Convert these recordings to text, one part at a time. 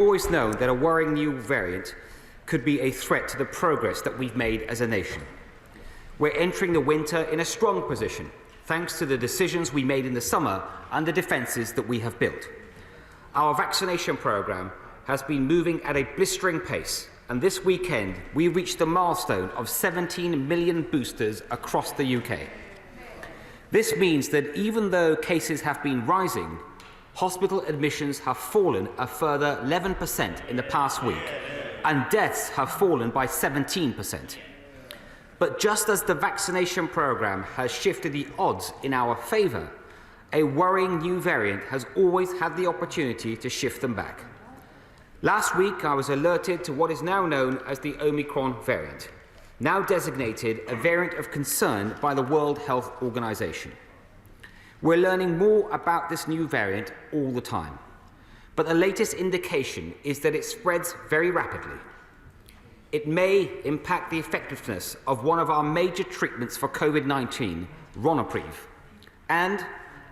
always known that a worrying new variant could be a threat to the progress that we've made as a nation. We're entering the winter in a strong position, thanks to the decisions we made in the summer and the defences that we have built. Our vaccination programme has been moving at a blistering pace, and this weekend we reached the milestone of 17 million boosters across the UK. This means that even though cases have been rising, hospital admissions have fallen a further 11% in the past week, and deaths have fallen by 17%. But just as the vaccination programme has shifted the odds in our favour, a worrying new variant has always had the opportunity to shift them back. Last week, I was alerted to what is now known as the Omicron variant, now designated a variant of concern by the World Health Organization. We're learning more about this new variant all the time, but the latest indication is that it spreads very rapidly. It may impact the effectiveness of one of our major treatments for COVID-19, Ronapreve. And,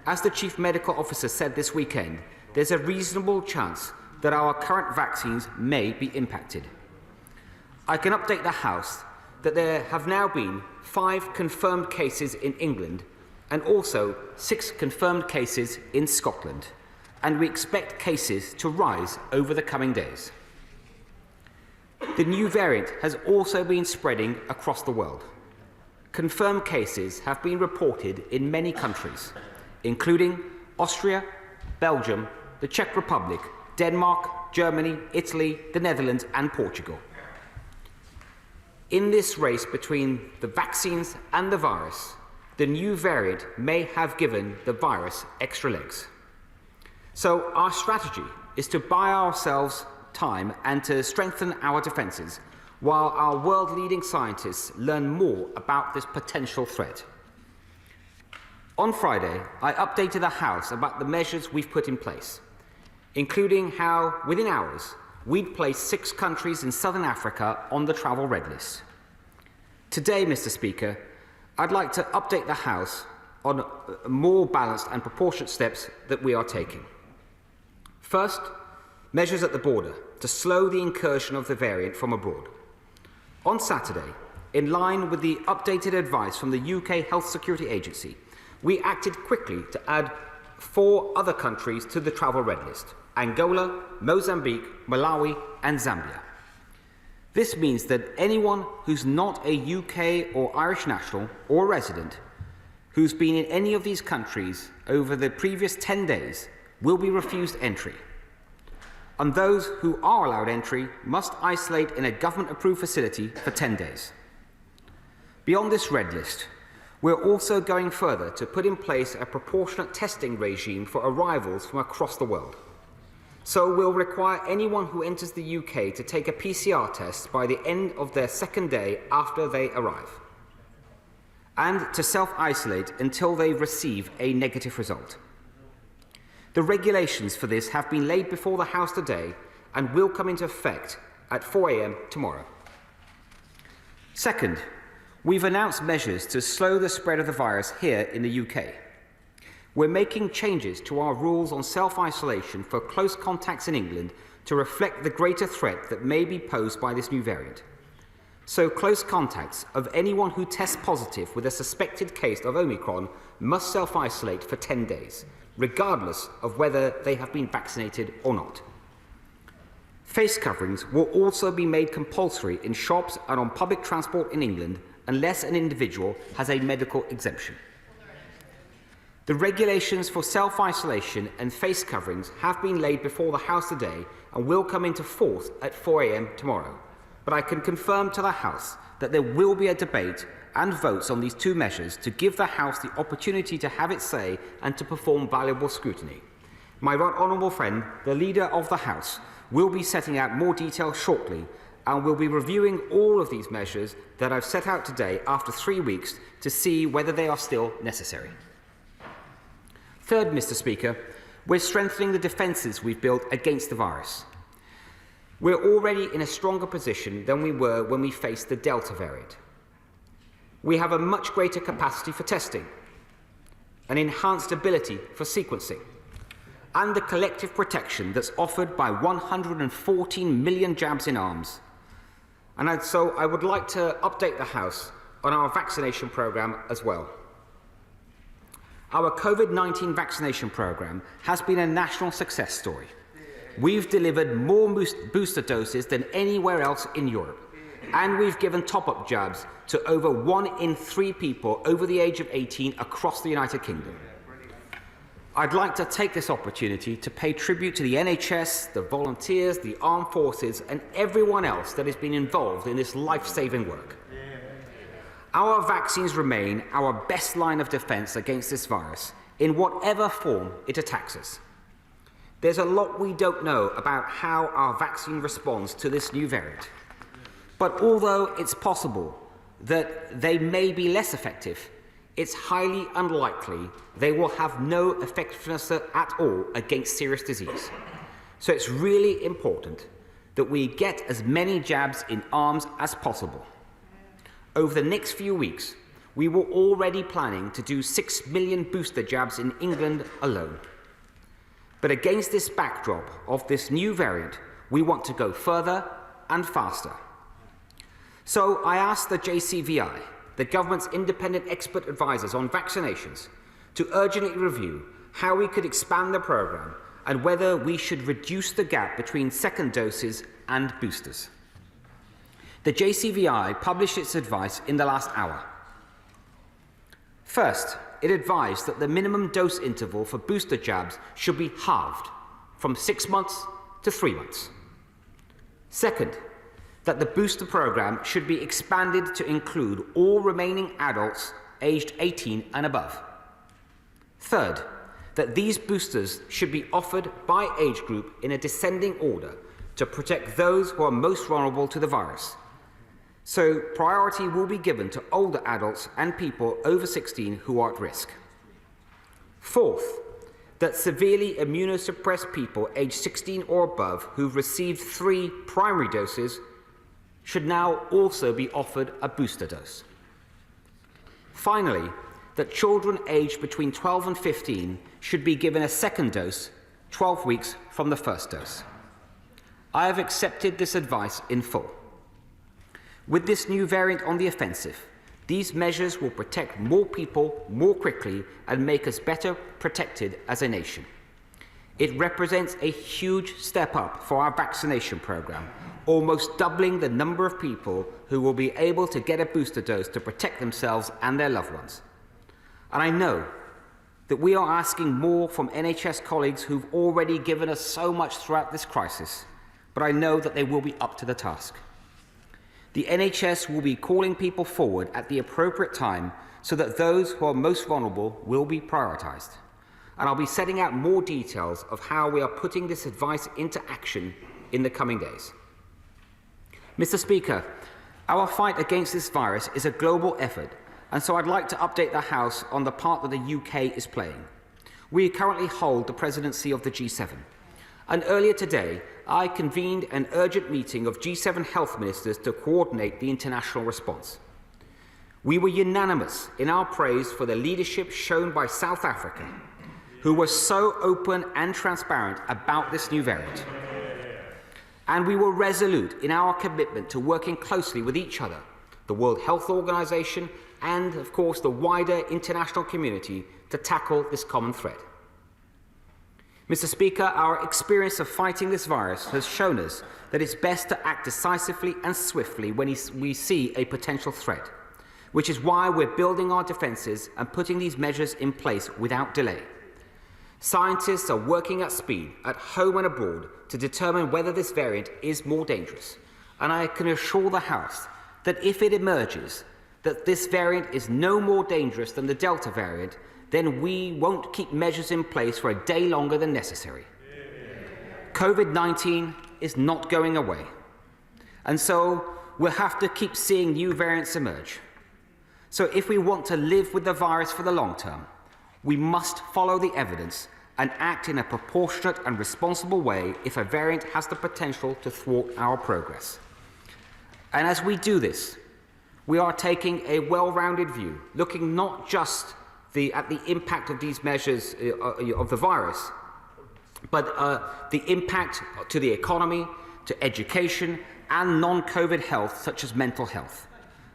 as the Chief Medical Officer said this weekend, there's a reasonable chance that our current vaccines may be impacted. I can update the House that there have now been 5 confirmed cases in England and also 6 confirmed cases in Scotland, and we expect cases to rise over the coming days. The new variant has also been spreading across the world. Confirmed cases have been reported in many countries, including Austria, Belgium, the Czech Republic, Denmark, Germany, Italy, the Netherlands, and Portugal. In this race between the vaccines and the virus, the new variant may have given the virus extra legs. So our strategy is to buy ourselves time and to strengthen our defences while our world-leading scientists learn more about this potential threat. On Friday, I updated the House about the measures we've put in place, including how, within hours, we'd placed 6 countries in southern Africa on the travel red list. Today, Mr. Speaker, I'd like to update the House on more balanced and proportionate steps that we are taking. First, measures at the border to slow the incursion of the variant from abroad. On Saturday, in line with the updated advice from the UK Health Security Agency, we acted quickly to add 4 other countries to the travel red list: Angola, Mozambique, Malawi, and Zambia. This means that anyone who's not a UK or Irish national or resident who's been in any of these countries over the previous 10 days will be refused entry. And those who are allowed entry must isolate in a government-approved facility for 10 days. Beyond this red list, we're also going further to put in place a proportionate testing regime for arrivals from across the world. So we'll require anyone who enters the UK to take a PCR test by the end of their 2nd day after they arrive, and to self-isolate until they receive a negative result. The regulations for this have been laid before the House today and will come into effect at 4 a.m. tomorrow. Second, we've announced measures to slow the spread of the virus here in the UK. We're making changes to our rules on self-isolation for close contacts in England to reflect the greater threat that may be posed by this new variant. So close contacts of anyone who tests positive with a suspected case of Omicron must self-isolate for 10 days, regardless of whether they have been vaccinated or not. Face coverings will also be made compulsory in shops and on public transport in England unless an individual has a medical exemption. The regulations for self-isolation and face coverings have been laid before the House today and will come into force at 4 a.m. tomorrow. But I can confirm to the House that there will be a debate and votes on these 2 measures to give the House the opportunity to have its say and to perform valuable scrutiny. My right honourable friend, the Leader of the House, will be setting out more detail shortly and will be reviewing all of these measures that I've set out today after 3 weeks to see whether they are still necessary. Third, Mr. Speaker, we're strengthening the defences we've built against the virus. We're already in a stronger position than we were when we faced the Delta variant. We have a much greater capacity for testing, an enhanced ability for sequencing, and the collective protection that's offered by 114 million jabs in arms. And so I would like to update the House on our vaccination programme as well. Our COVID-19 vaccination programme has been a national success story. We've delivered more booster doses than anywhere else in Europe, and we've given top-up jabs to over 1 in 3 people over the age of 18 across the United Kingdom. I'd like to take this opportunity to pay tribute to the NHS, the volunteers, the armed forces, and everyone else that has been involved in this life-saving work. Our vaccines remain our best line of defence against this virus, in whatever form it attacks us. There's a lot we don't know about how our vaccine responds to this new variant. But although it's possible that they may be less effective, it's highly unlikely they will have no effectiveness at all against serious disease. So it's really important that we get as many jabs in arms as possible. Over the next few weeks, we were already planning to do 6 million booster jabs in England alone. But against this backdrop of this new variant, we want to go further and faster. So I asked the JCVI, the government's independent expert advisors on vaccinations, to urgently review how we could expand the programme and whether we should reduce the gap between second doses and boosters. The JCVI published its advice in the last hour. First, it advised that the minimum dose interval for booster jabs should be halved from 6 months to 3 months. Second, that the booster programme should be expanded to include all remaining adults aged 18 and above. Third, that these boosters should be offered by age group in a descending order to protect those who are most vulnerable to the virus. So priority will be given to older adults and people over 16 who are at risk. Fourth, that severely immunosuppressed people aged 16 or above who've received 3 primary doses should now also be offered a booster dose. Finally, that children aged between 12 and 15 should be given a second dose 12 weeks from the first dose. I have accepted this advice in full. With this new variant on the offensive, these measures will protect more people more quickly and make us better protected as a nation. It represents a huge step up for our vaccination programme, almost doubling the number of people who will be able to get a booster dose to protect themselves and their loved ones. And I know that we are asking more from NHS colleagues who've already given us so much throughout this crisis, but I know that they will be up to the task. The NHS will be calling people forward at the appropriate time so that those who are most vulnerable will be prioritised. And I'll be setting out more details of how we are putting this advice into action in the coming days. Mr. Speaker, our fight against this virus is a global effort, and so I'd like to update the House on the part that the UK is playing. We currently hold the presidency of the G7. And earlier today, I convened an urgent meeting of G7 health ministers to coordinate the international response. We were unanimous in our praise for the leadership shown by South Africa, who was so open and transparent about this new variant. And we were resolute in our commitment to working closely with each other, the World Health Organization, and, of course, the wider international community to tackle this common threat. Mr. Speaker, our experience of fighting this virus has shown us that it's best to act decisively and swiftly when we see a potential threat, which is why we're building our defences and putting these measures in place without delay. Scientists are working at speed, at home and abroad, to determine whether this variant is more dangerous, and I can assure the House that if it emerges that this variant is no more dangerous than the Delta variant, then we won't keep measures in place for a day longer than necessary. COVID-19 is not going away, and so we'll have to keep seeing new variants emerge. So if we want to live with the virus for the long term, we must follow the evidence and act in a proportionate and responsible way if a variant has the potential to thwart our progress. And as we do this, we are taking a well-rounded view, looking not just at the impact of these measures of the virus, but the impact to the economy, to education, and non-COVID health, such as mental health.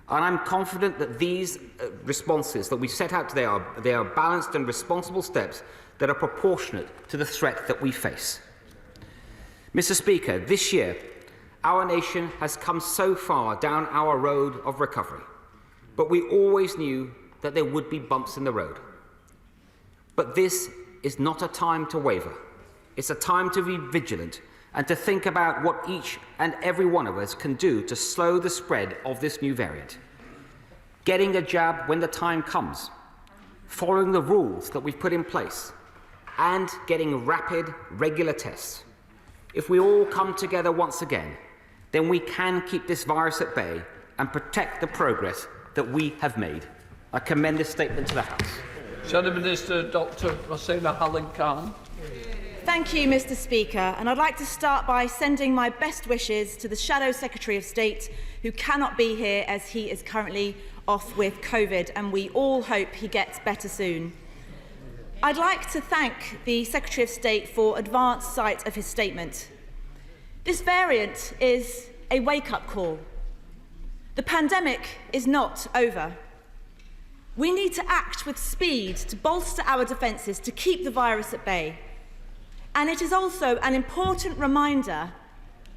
And I'm confident that these responses that we set out today are balanced and responsible steps that are proportionate to the threat that we face. Mr. Speaker, this year, our nation has come so far down our road of recovery, but we always knew that there would be bumps in the road. But this is not a time to waver. It's a time to be vigilant and to think about what each and every one of us can do to slow the spread of this new variant. Getting a jab when the time comes, following the rules that we've put in place, and getting rapid, regular tests. If we all come together once again, then we can keep this virus at bay and protect the progress that we have made. I commend this statement to the House. Shadow Minister Dr. Rosina Hallen-Khan. Thank you, Mr. Speaker, and I'd like to start by sending my best wishes to the Shadow Secretary of State, who cannot be here as he is currently off with COVID, and we all hope he gets better soon. I'd like to thank the Secretary of State for advance sight of his statement. This variant is a wake-up call. The pandemic is not over. We need to act with speed to bolster our defences to keep the virus at bay. And it is also an important reminder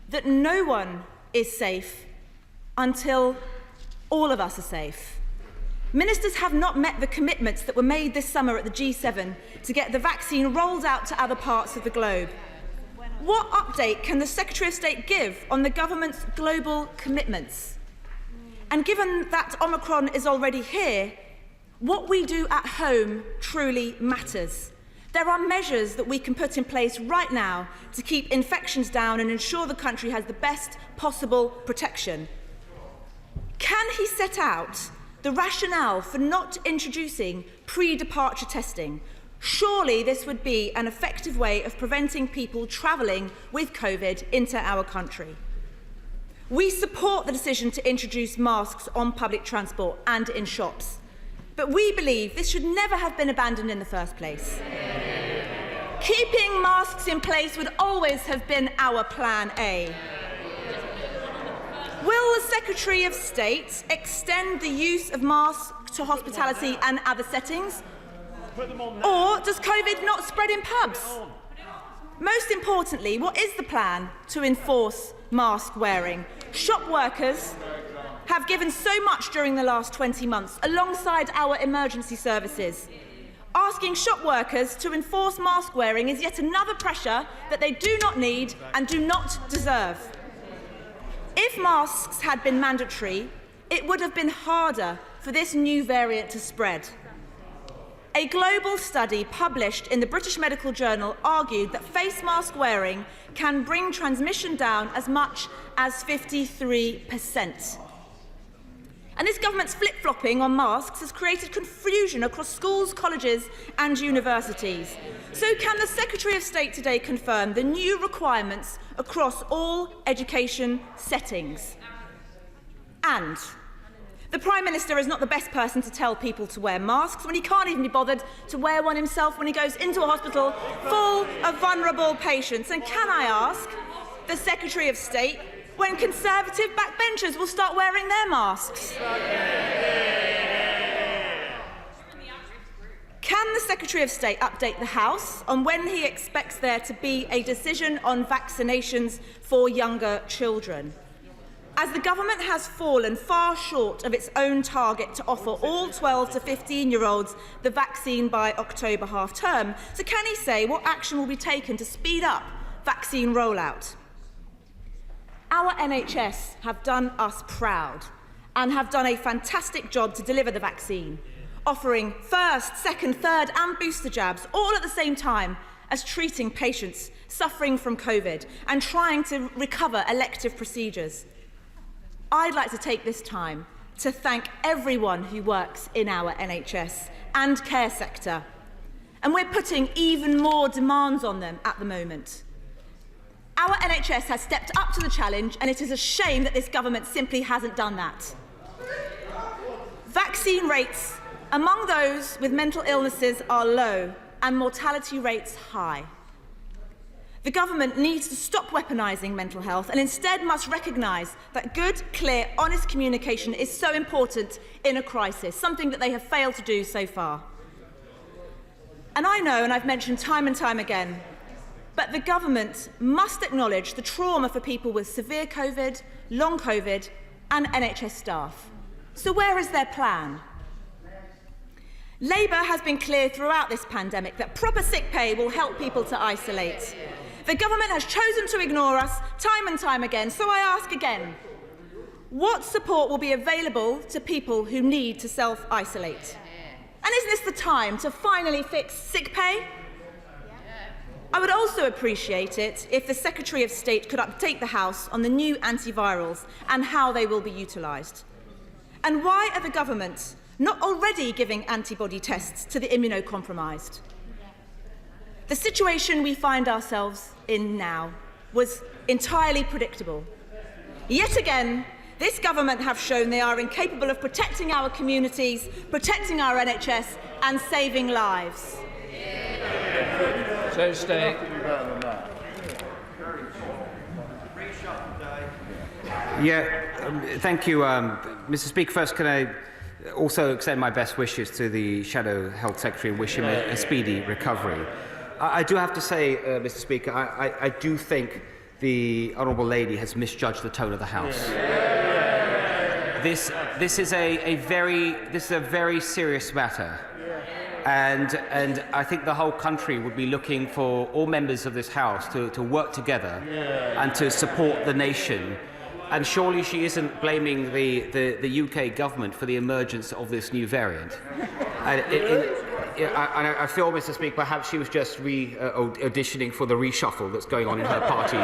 that no one is safe until all of us are safe. Ministers have not met the commitments that were made this summer at the G7 to get the vaccine rolled out to other parts of the globe. What update can the Secretary of State give on the government's global commitments? And given that Omicron is already here, what we do at home truly matters. There are measures that we can put in place right now to keep infections down and ensure the country has the best possible protection. Can he set out the rationale for not introducing pre-departure testing? Surely this would be an effective way of preventing people travelling with COVID into our country. We support the decision to introduce masks on public transport and in shops, but we believe this should never have been abandoned in the first place. Keeping masks in place would always have been our plan A. Will the Secretary of State extend the use of masks to hospitality and other settings? Or does COVID not spread in pubs? Most importantly, what is the plan to enforce mask wearing? Shop workers have given so much during the last 20 months alongside our emergency services. Asking shop workers to enforce mask wearing is yet another pressure that they do not need and do not deserve. If masks had been mandatory, it would have been harder for this new variant to spread. A global study published in the British Medical Journal argued that face mask wearing can bring transmission down as much as 53%. And this government's flip-flopping on masks has created confusion across schools, colleges and universities. So can the Secretary of State today confirm the new requirements across all education settings? And the Prime Minister is not the best person to tell people to wear masks when he can't even be bothered to wear one himself when he goes into a hospital full of vulnerable patients. And can I ask the Secretary of State when Conservative backbenchers will start wearing their masks? Can the Secretary of State update the House on when he expects there to be a decision on vaccinations for younger children? As the government has fallen far short of its own target to offer all 12 to 15-year-olds the vaccine by October half-term, so can he say what action will be taken to speed up vaccine rollout? Our NHS have done us proud and have done a fantastic job to deliver the vaccine, offering first, second, third and booster jabs all at the same time as treating patients suffering from COVID and trying to recover elective procedures. I'd like to take this time to thank everyone who works in our NHS and care sector. And we're putting even more demands on them at the moment. Our NHS has stepped up to the challenge, and it is a shame that this government simply hasn't done that. Vaccine rates among those with mental illnesses are low and mortality rates high. The government needs to stop weaponising mental health and instead must recognise that good, clear, honest communication is so important in a crisis, something that they have failed to do so far. And I know, and I've mentioned time and time again, but the government must acknowledge the trauma for people with severe COVID, long COVID, and NHS staff. So where is their plan? Labour has been clear throughout this pandemic that proper sick pay will help people to isolate. The government has chosen to ignore us time and time again, so I ask again, what support will be available to people who need to self-isolate? And isn't this the time to finally fix sick pay? I would also appreciate it if the Secretary of State could update the House on the new antivirals and how they will be utilised. And why are the government not already giving antibody tests to the immunocompromised? The situation we find ourselves in now was entirely predictable. Yet again, this government have shown they are incapable of protecting our communities, protecting our NHS and saving lives. So stay. Thank you, Mr. Speaker. First, can I also extend my best wishes to the Shadow Health Secretary and wish him a speedy recovery. I do have to say, Mr. Speaker, I do think the Honourable Lady has misjudged the tone of the House. This is a very serious matter, and I think the whole country would be looking for all members of this House to work together and to support the nation. And surely she isn't blaming the UK government for the emergence of this new variant. I feel, Mr. Speaker, perhaps she was just auditioning for the reshuffle that's going on in her party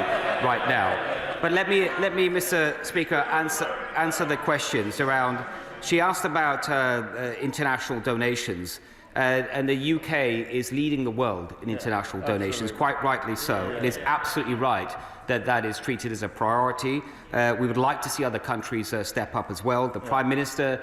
right now. But let me, Mr. Speaker, answer the questions around. She asked about international donations. And the UK is leading the world in international donations, quite rightly so. It is absolutely right that that is treated as a priority. We would like to see other countries step up as well. The Prime Minister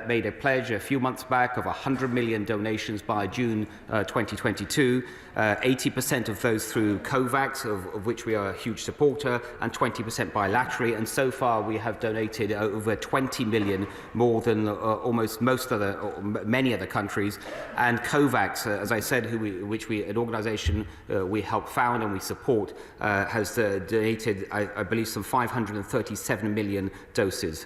made a pledge a few months back of 100 million donations by June 2022, 80% of those through COVAX, of which we are a huge supporter, and 20% bilaterally. And so far we have donated over 20 million, more than almost many other countries. And COVAX, as I said, an organisation we help found and we support, has donated, I believe, some 537 million doses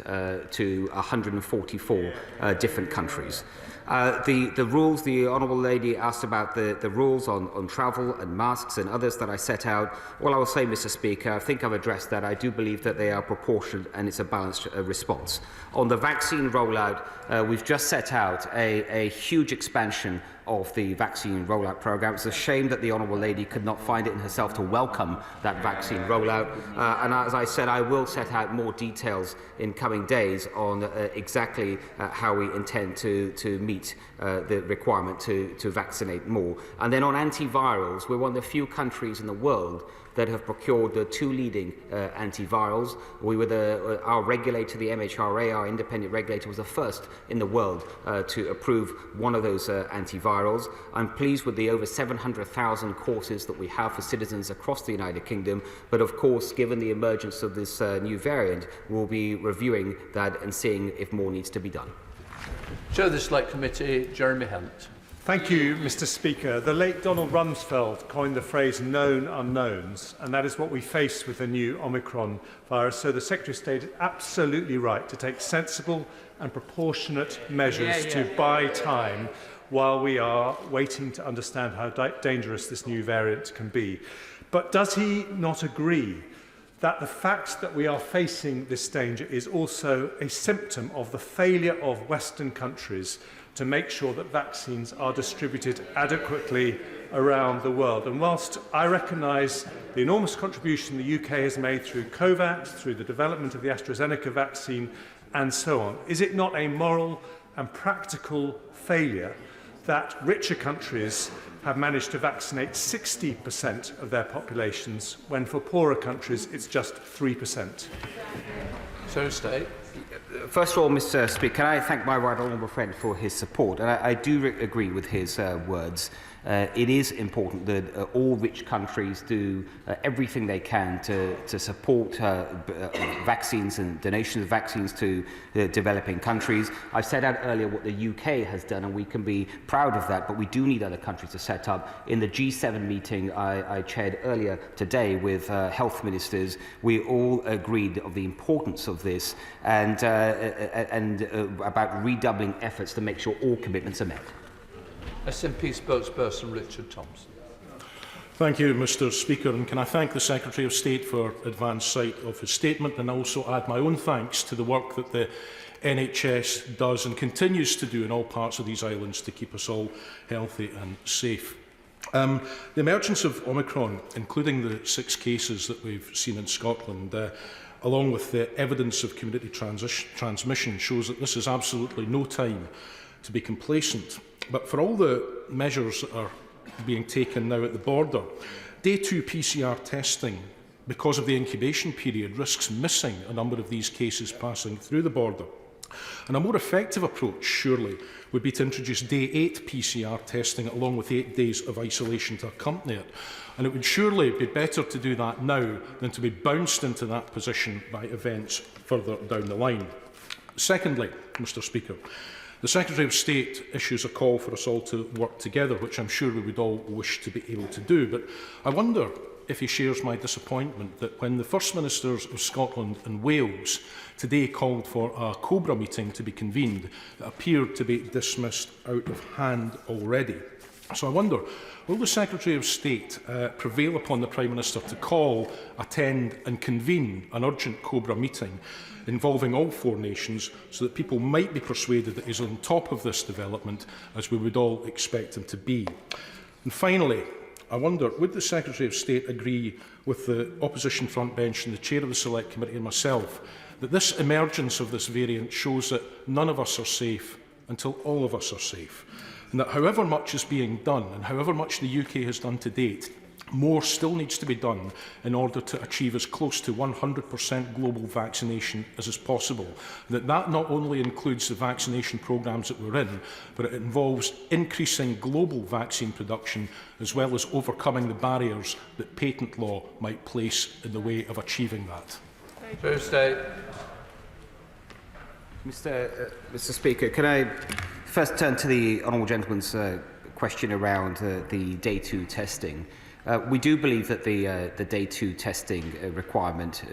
to 144 different countries. The rules, the Honourable Lady asked about the rules on travel and masks and others that I set out. Well, I will say, Mr. Speaker, I think I've addressed that. I do believe that they are proportionate and it's a balanced response. On the vaccine rollout, we've just set out a huge expansion of the vaccine rollout programme. It's a shame that the Honourable Lady could not find it in herself to welcome that vaccine rollout. And as I said, I will set out more details in coming days on exactly how we intend to meet the requirement to vaccinate more. And then on antivirals, we're one of the few countries in the world that have procured the two leading antivirals. We were our regulator, the MHRA, our independent regulator, was the first in the world to approve one of those antivirals. I'm pleased with the over 700,000 courses that we have for citizens across the United Kingdom, but of course, given the emergence of this new variant, we'll be reviewing that and seeing if more needs to be done. Chair of the Select Committee, Jeremy Hunt. Thank you, Mr. Speaker. The late Donald Rumsfeld coined the phrase known unknowns, and that is what we face with the new Omicron virus. So the Secretary of State is absolutely right to take sensible and proportionate measures to buy time while we are waiting to understand how dangerous this new variant can be. But does he not agree that the fact that we are facing this danger is also a symptom of the failure of Western countries to make sure that vaccines are distributed adequately around the world? And whilst I recognise the enormous contribution the UK has made through COVAX, through the development of the AstraZeneca vaccine and so on, is it not a moral and practical failure that richer countries have managed to vaccinate 60% of their populations, when for poorer countries it's just 3%? Secretary of State. First of all, Mr. Speaker, can I thank my right honourable friend for his support? And I do agree with his words. It is important that all rich countries do everything they can to support vaccines and donations of vaccines to developing countries. I set out earlier what the UK has done, and we can be proud of that, but we do need other countries to set up. In the G7 meeting I chaired earlier today with health ministers, we all agreed of the importance of this and about redoubling efforts to make sure all commitments are met. SNP spokesperson Richard Thompson. Thank you, Mr. Speaker, and can I thank the Secretary of State for advance sight of his statement, and also add my own thanks to the work that the NHS does and continues to do in all parts of these islands to keep us all healthy and safe. The emergence of Omicron, including the 6 cases that we've seen in Scotland, along with the evidence of community transmission, shows that this is absolutely no time to be complacent. But for all the measures that are being taken now at the border, day 2 PCR testing, because of the incubation period, risks missing a number of these cases passing through the border. And a more effective approach, surely, would be to introduce day 8 PCR testing along with 8 days of isolation to accompany it. And it would surely be better to do that now than to be bounced into that position by events further down the line. Secondly, Mr. Speaker, the Secretary of State issues a call for us all to work together, which I'm sure we would all wish to be able to do. But I wonder if he shares my disappointment that when the First Ministers of Scotland and Wales today called for a COBRA meeting to be convened, it appeared to be dismissed out of hand already. So I wonder, will the Secretary of State prevail upon the Prime Minister to call, attend and convene an urgent COBRA meeting involving all 4 nations, so that people might be persuaded that he's on top of this development, as we would all expect him to be? And finally, I wonder, would the Secretary of State agree with the opposition front bench and the Chair of the Select Committee and myself that this emergence of this variant shows that none of us are safe until all of us are safe, and that however much is being done and however much the UK has done to date, more still needs to be done in order to achieve as close to 100% global vaccination as is possible. That not only includes the vaccination programmes that we're in, but it involves increasing global vaccine production as well as overcoming the barriers that patent law might place in the way of achieving that. Secretary of State. Mr. Speaker, can I first turn to the honourable gentleman's question around the day 2 testing? We do believe that the day 2 testing requirement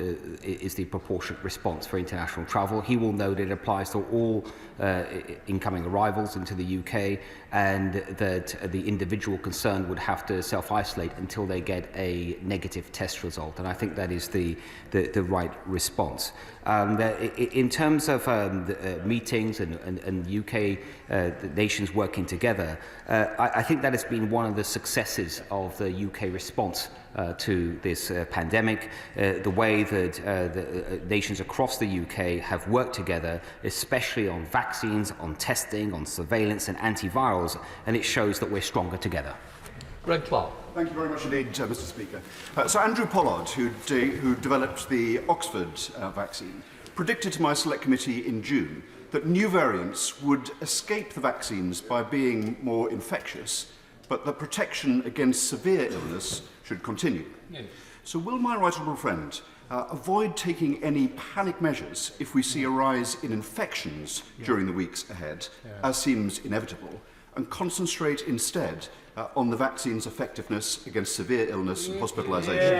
is the proportionate response for international travel. He will know that it applies to all incoming arrivals into the UK, and that the individual concerned would have to self-isolate until they get a negative test result. And I think that is the right response. In terms of meetings and UK nations working together, I think that has been one of the successes of the UK response to this pandemic, the way that the nations across the UK have worked together, especially on vaccines, on testing, on surveillance and antivirals, and it shows that we're stronger together. Greg Clark. Thank you very much indeed, Mr. Speaker. So Andrew Pollard, who developed the Oxford vaccine, predicted to my Select Committee in June that new variants would escape the vaccines by being more infectious, but that protection against severe illness should continue. Yes. So will my right honourable friend avoid taking any panic measures if we see a rise in infections during the weeks ahead, as seems inevitable, and concentrate instead on the vaccine's effectiveness against severe illness and hospitalisation?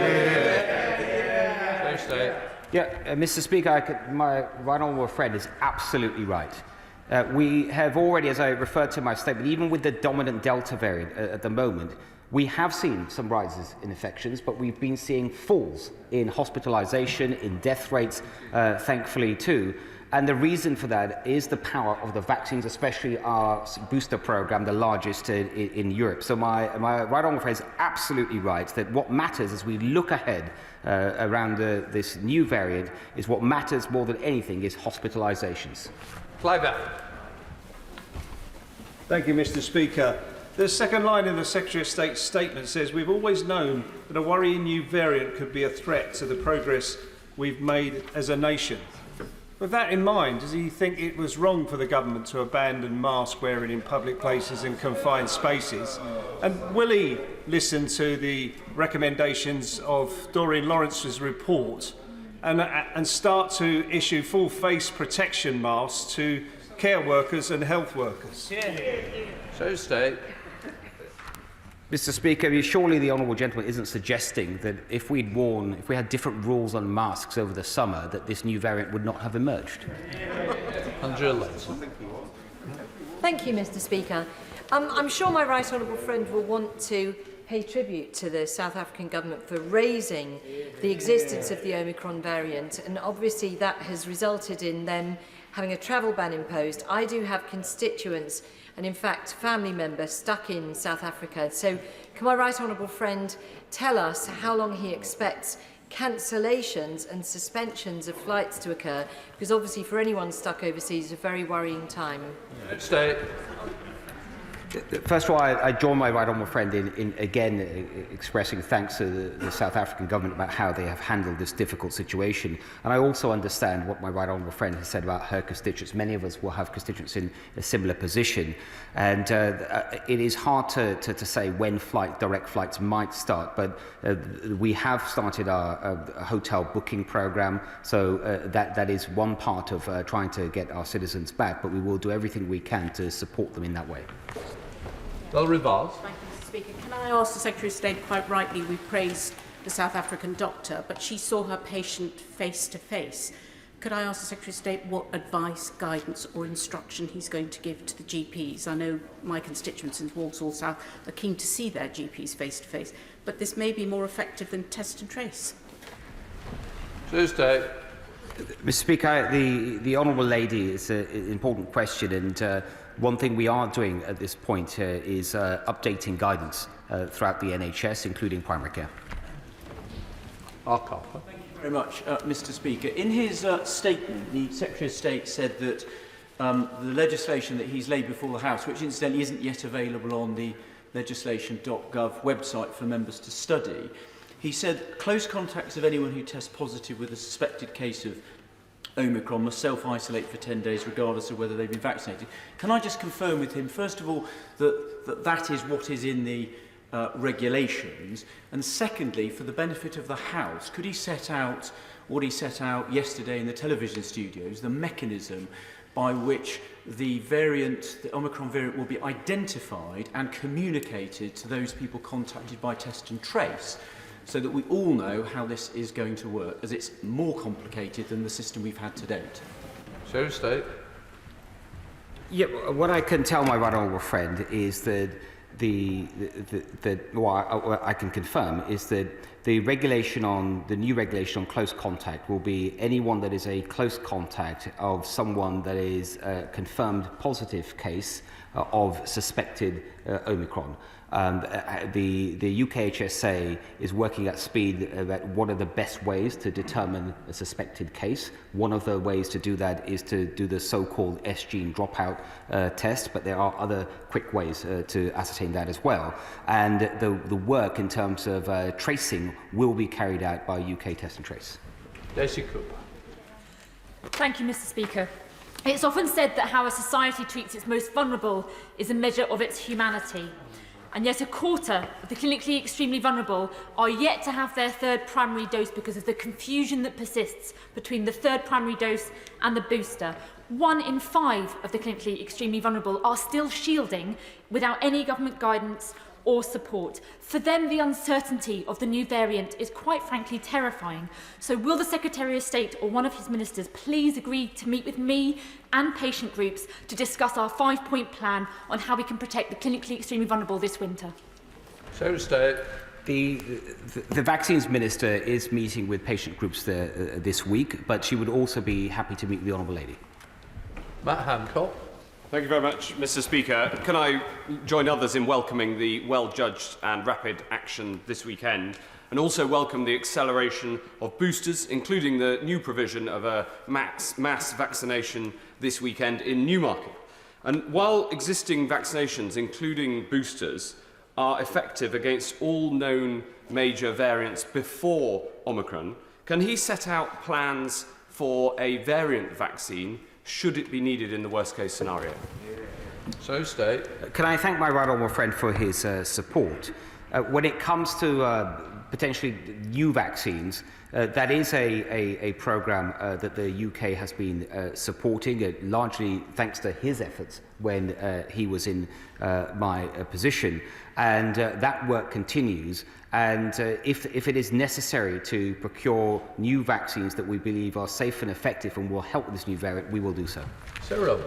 Mr. Speaker, my right honourable friend is absolutely right. We have already, as I referred to in my statement, even with the dominant Delta variant at the moment, we have seen some rises in infections, but we've been seeing falls in hospitalisation, in death rates, thankfully too. And the reason for that is the power of the vaccines, especially our booster program, the largest in Europe. So my right honourable friend is absolutely right that what matters as we look ahead around this new variant is what matters more than anything is hospitalisations. Clive. Thank you, Mr. Speaker. The second line in the Secretary of State's statement says, "We've always known that a worrying new variant could be a threat to the progress we've made as a nation." With that in mind, does he think it was wrong for the government to abandon mask wearing in public places and confined spaces? And will he listen to the recommendations of Doreen Lawrence's report and start to issue full face protection masks to care workers and health workers? So state. Mr. Speaker, surely the honourable gentleman isn't suggesting that if we had different rules on masks over the summer, that this new variant would not have emerged. Andrea Layton. Thank you, Mr. Speaker. I'm sure my right honourable friend will want to pay tribute to the South African government for raising the existence of the Omicron variant, and obviously that has resulted in them having a travel ban imposed. I do have constituents and in fact family members stuck in South Africa. So can my right honourable friend tell us how long he expects cancellations and suspensions of flights to occur? Because obviously for anyone stuck overseas, it's a very worrying time. State. First of all, I join my right honourable friend in again expressing thanks to the South African government about how they have handled this difficult situation. And I also understand what my right honourable friend has said about her constituents. Many of us will have constituents in a similar position. And it is hard to say when direct flights might start, but we have started our hotel booking programme, so that is one part of trying to get our citizens back, but we will do everything we can to support them in that way. Well, Rivaz. Thank you, Mr. Speaker. Can I ask the Secretary of State, quite rightly, we praised the South African doctor, but she saw her patient face to face. Could I ask the Secretary of State what advice, guidance or instruction he's going to give to the GPs? I know my constituents in Walsall South are keen to see their GPs face to face, but this may be more effective than test and trace. Tuesday. Mr. Speaker, the honourable lady is an important question, and one thing we are doing at this point is updating guidance throughout the NHS, including primary care. Thank you very much, Mr. Speaker. In his statement, the Secretary of State said that the legislation that he's laid before the House, which incidentally isn't yet available on the legislation.gov website for members to study, he said close contacts of anyone who tests positive with a suspected case of Omicron must self-isolate for 10 days regardless of whether they've been vaccinated. Can I just confirm with him, first of all, that is what is in the regulations, and secondly, for the benefit of the House, could he set out what he set out yesterday in the television studios, the mechanism by which the Omicron variant will be identified and communicated to those people contacted by test and trace, so that we all know how this is going to work, as it's more complicated than the system we've had to date. Secretary of State. Yeah, what I can tell my right honourable friend is that what I can confirm is that the new regulation on close contact will be anyone that is a close contact of someone that is a confirmed positive case of suspected Omicron. The UKHSA is working at speed about what are the best ways to determine a suspected case. One of the ways to do that is to do the so-called S-gene dropout test, but there are other quick ways to ascertain that as well. And the work in terms of tracing will be carried out by UK Test and Trace. Daisy Cooper. Thank you, Mr. Speaker. It's often said that how a society treats its most vulnerable is a measure of its humanity. And yet a quarter of the clinically extremely vulnerable are yet to have their third primary dose because of the confusion that persists between the third primary dose and the booster. 1 in 5 of the clinically extremely vulnerable are still shielding without any government guidance or support. For them, the uncertainty of the new variant is quite frankly terrifying. So will the Secretary of State or one of his ministers please agree to meet with me and patient groups to discuss our 5-point plan on how we can protect the clinically extremely vulnerable this winter? Secretary of State. The vaccines minister is meeting with patient groups this week, but she would also be happy to meet with the honourable lady. Matt Hancock. Thank you very much, Mr. Speaker. Can I join others in welcoming the well-judged and rapid action this weekend, and also welcome the acceleration of boosters, including the new provision of a mass vaccination this weekend in Newmarket. And while existing vaccinations, including boosters, are effective against all known major variants before Omicron, can he set out plans for a variant vaccine should it be needed in the worst-case scenario? So state. Can I thank my right honourable friend for his support? When it comes to potentially new vaccines, that is a programme that the UK has been supporting, largely thanks to his efforts when he was in my position. And that work continues. And if it is necessary to procure new vaccines that we believe are safe and effective and will help with this new variant, we will do so. Sarah.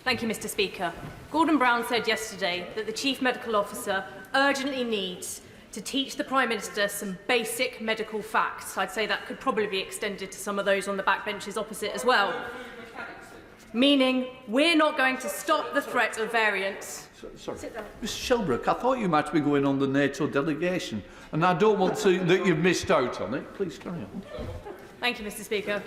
Thank you, Mr. Speaker. Gordon Brown said yesterday that the Chief Medical Officer urgently needs to teach the Prime Minister some basic medical facts. I'd say that could probably be extended to some of those on the backbenches opposite as well. Meaning, we're not going to stop the threat of variants. Sorry. Mr Shelbrooke, I thought you might be going on the NATO delegation, and I don't want to that you've missed out on it. Please carry on. Thank you, Mr. Speaker.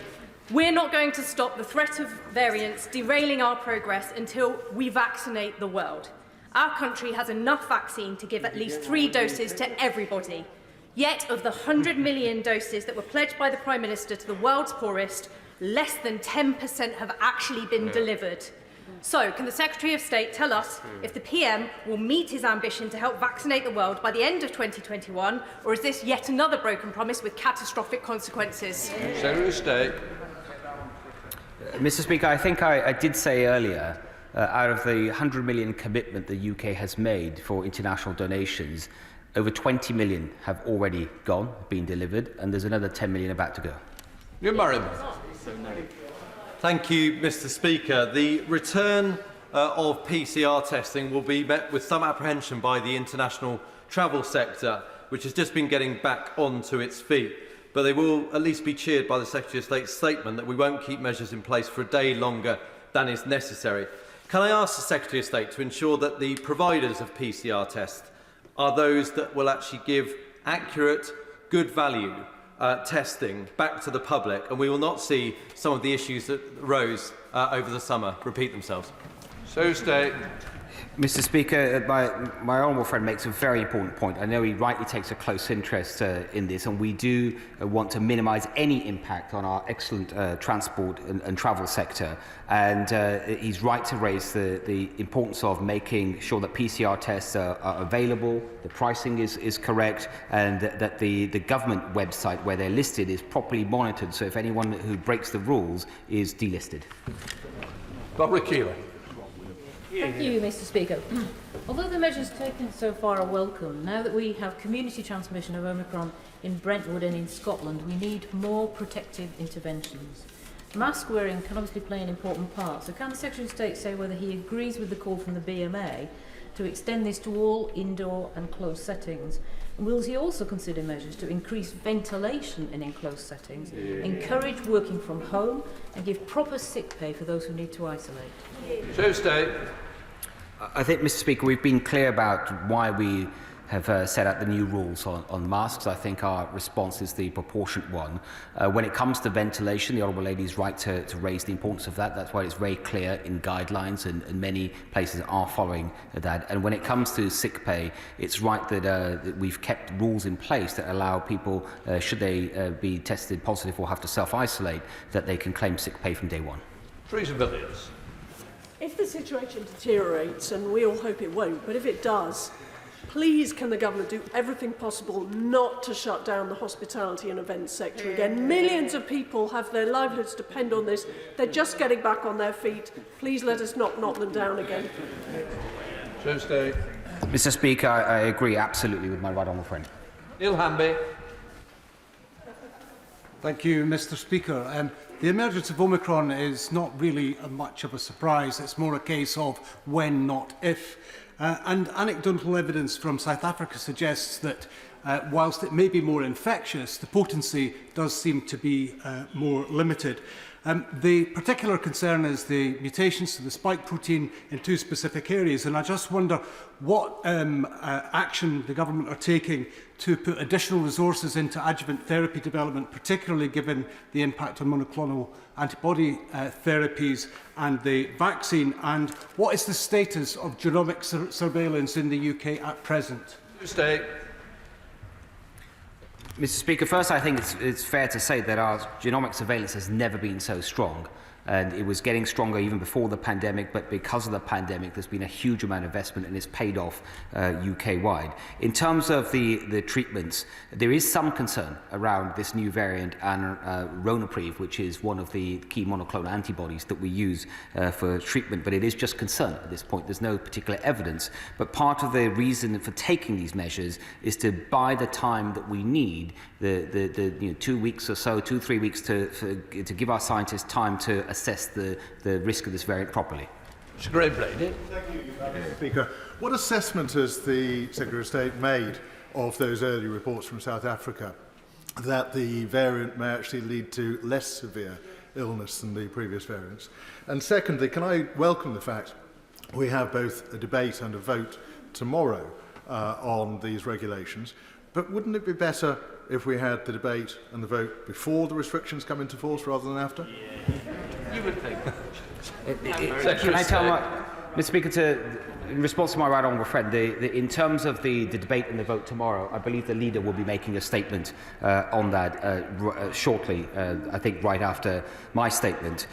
We're not going to stop the threat of variants derailing our progress until we vaccinate the world. Our country has enough vaccine to give at least 3 doses to everybody. Yet, of the 100 million doses that were pledged by the Prime Minister to the world's poorest, less than 10% have actually been delivered. So, can the Secretary of State tell us if the PM will meet his ambition to help vaccinate the world by the end of 2021, or is this yet another broken promise with catastrophic consequences? Secretary of State. Mr. Speaker, I think I did say earlier, out of the 100 million commitment the UK has made for international donations, over 20 million have already gone, been delivered, and there's another 10 million about to go. You're married. Thank you, Mr. Speaker. The return of PCR testing will be met with some apprehension by the international travel sector, which has just been getting back onto its feet. But they will at least be cheered by the Secretary of State's statement that we won't keep measures in place for a day longer than is necessary. Can I ask the Secretary of State to ensure that the providers of PCR tests are those that will actually give accurate, good value testing back to the public, and we will not see some of the issues that arose over the summer repeat themselves? So state. Mr. Speaker, my honourable friend makes a very important point. I know he rightly takes a close interest in this, and we do want to minimise any impact on our excellent transport and travel sector. And he's right to raise the importance of making sure that PCR tests are available, the pricing is correct, and that the government website where they're listed is properly monitored, so if anyone who breaks the rules is delisted. Barbara Keeler. Thank you, Mr. Speaker. Although the measures taken so far are welcome, now that we have community transmission of Omicron in Brentwood and in Scotland, we need more protective interventions. Mask wearing can obviously play an important part, so can the Secretary of State say whether he agrees with the call from the BMA to extend this to all indoor and closed settings? And will he also consider measures to increase ventilation in enclosed settings, encourage working from home, and give proper sick pay for those who need to isolate? So state. I think, Mr. Speaker, we've been clear about why we have set out the new rules on masks. I think our response is the proportionate one. When it comes to ventilation, the Honourable Lady is right to raise the importance of that. That's why it's very clear in guidelines, and many places are following that. And when it comes to sick pay, it's right that we've kept rules in place that allow people, should they be tested positive or have to self-isolate, that they can claim sick pay from day one. Teresa Villiers. If the situation deteriorates, and we all hope it won't, but if it does, please can the government do everything possible not to shut down the hospitality and events sector again? Millions of people have their livelihoods depend on this. They're just getting back on their feet. Please let us not knock them down again. So stay. Mr. Speaker, I agree absolutely with my right honourable friend. Neil Hamby. Thank you, Mr. Speaker. The emergence of Omicron is not really much of a surprise. It's more a case of when, not if. And anecdotal evidence from South Africa suggests that whilst it may be more infectious, the potency does seem to be more limited. The particular concern is the mutations to the spike protein in 2 specific areas, and I just wonder what action the government are taking to put additional resources into adjuvant therapy development, particularly given the impact on monoclonal antibody therapies and the vaccine, and what is the status of genomic surveillance in the UK at present? Stay. Mr. Speaker, first I think it's fair to say that our genomic surveillance has never been so strong. And it was getting stronger even before the pandemic, but because of the pandemic, there's been a huge amount of investment and it's paid off UK-wide. In terms of the treatments, there is some concern around this new variant and Ronapreve, which is one of the key monoclonal antibodies that we use for treatment, but it is just concern at this point. There's no particular evidence. But part of the reason for taking these measures is to buy the time that we need, the 2 weeks or so, 2-3 weeks to give our scientists time to assess the risk of this variant properly. Mr. Graham-Brady. Thank you, Mr. Speaker. What assessment has the Secretary of State made of those early reports from South Africa that the variant may actually lead to less severe illness than the previous variants? And secondly, can I welcome the fact we have both a debate and a vote tomorrow on these regulations, but wouldn't it be better if we had the debate and the vote before the restrictions come into force rather than after? You would think. Can I tell Mr. Speaker, in response to my right honourable friend, in terms of the debate and the vote tomorrow, I believe the leader will be making a statement on that shortly, I think right after my statement.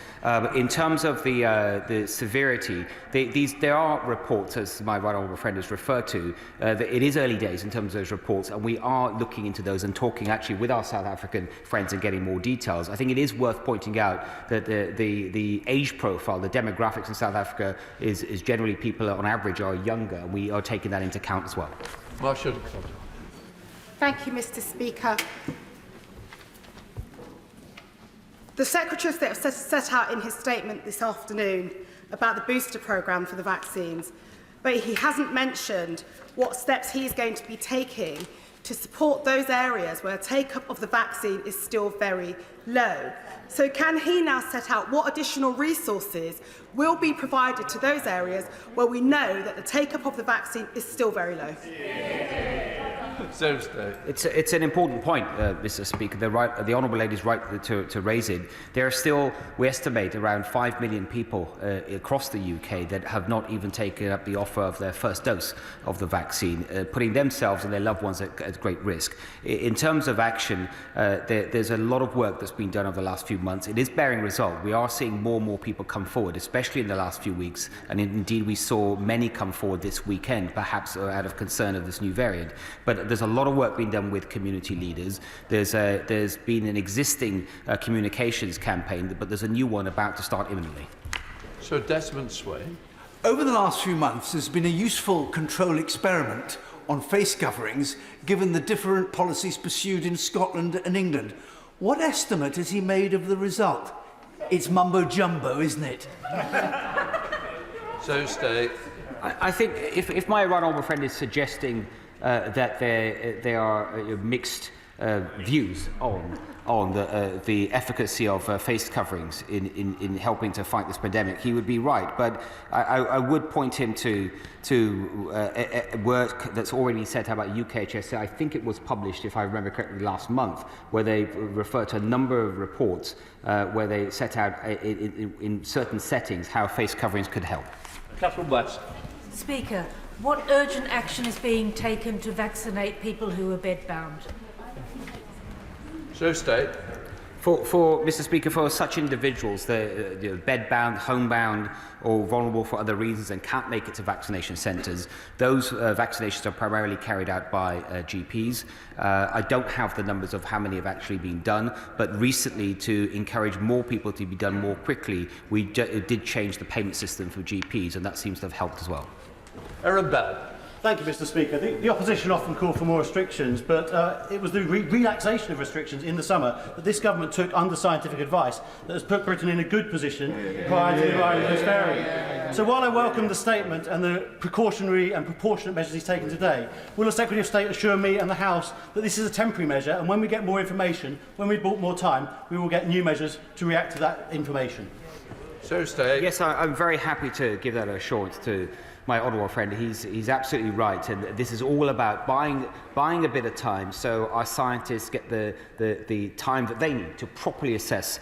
In terms of the severity, there are reports, as my right honourable friend has referred to, that it is early days in terms of those reports, and we are looking into those and talking actually with our South African friends and getting more details. I think it is worth pointing out that the age profile, the demographics in South Africa is generally people on average are younger. We are taking that into account as well. Thank you, Mr. Speaker. The Secretary of State set out in his statement this afternoon about the booster programme for the vaccines, but he hasn't mentioned what steps he is going to be taking to support those areas where take-up of the vaccine is still very low. So can he now set out what additional resources will be provided to those areas where we know that the take-up of the vaccine is still very low? It's an important point, Mr. Speaker. The Honourable Lady is right to raise it. There are still, we estimate, around 5 million people across the UK that have not even taken up the offer of their first dose of the vaccine, putting themselves and their loved ones at great risk. In terms of action, there's a lot of work that's been done over the last few months. It is bearing result. We are seeing more and more people come forward, especially in the last few weeks, and indeed we saw many come forward this weekend, perhaps out of concern of this new variant. But there's a lot of work being done with community leaders. There's been an existing communications campaign, but there's a new one about to start imminently. So Desmond Swain. Over the last few months, there's been a useful control experiment on face coverings, given the different policies pursued in Scotland and England. What estimate has he made of the result? It's mumbo-jumbo, isn't it? So State. I think if my right honourable friend is suggesting that there are mixed views on the efficacy of face coverings in helping to fight this pandemic, he would be right. But I would point him to work that's already set out about UKHSA. I think it was published, if I remember correctly, last month, where they refer to a number of reports where they set out in certain settings how face coverings could help. Catherine West. Speaker, what urgent action is being taken to vaccinate people who are bedbound? So State. For Mr. Speaker, for such individuals, they're bedbound, homebound, or vulnerable for other reasons and can't make it to vaccination centres, those vaccinations are primarily carried out by GPs. I don't have the numbers of how many have actually been done, but recently, to encourage more people to be done more quickly, we did change the payment system for GPs, and that seems to have helped as well. Aaron Bell. Thank you, Mr. Speaker. The opposition often call for more restrictions, but it was the relaxation of restrictions in the summer that this government took under scientific advice that has put Britain in a good position prior to the arrival of this variant. So while I welcome the statement and the precautionary and proportionate measures he's taken today, will the Secretary of State assure me and the House that this is a temporary measure, and when we get more information, when we've bought more time, we will get new measures to react to that information? So State. Yes, I'm very happy to give that assurance to my honourable friend, he's absolutely right, and this is all about buying a bit of time so our scientists get the time that they need to properly assess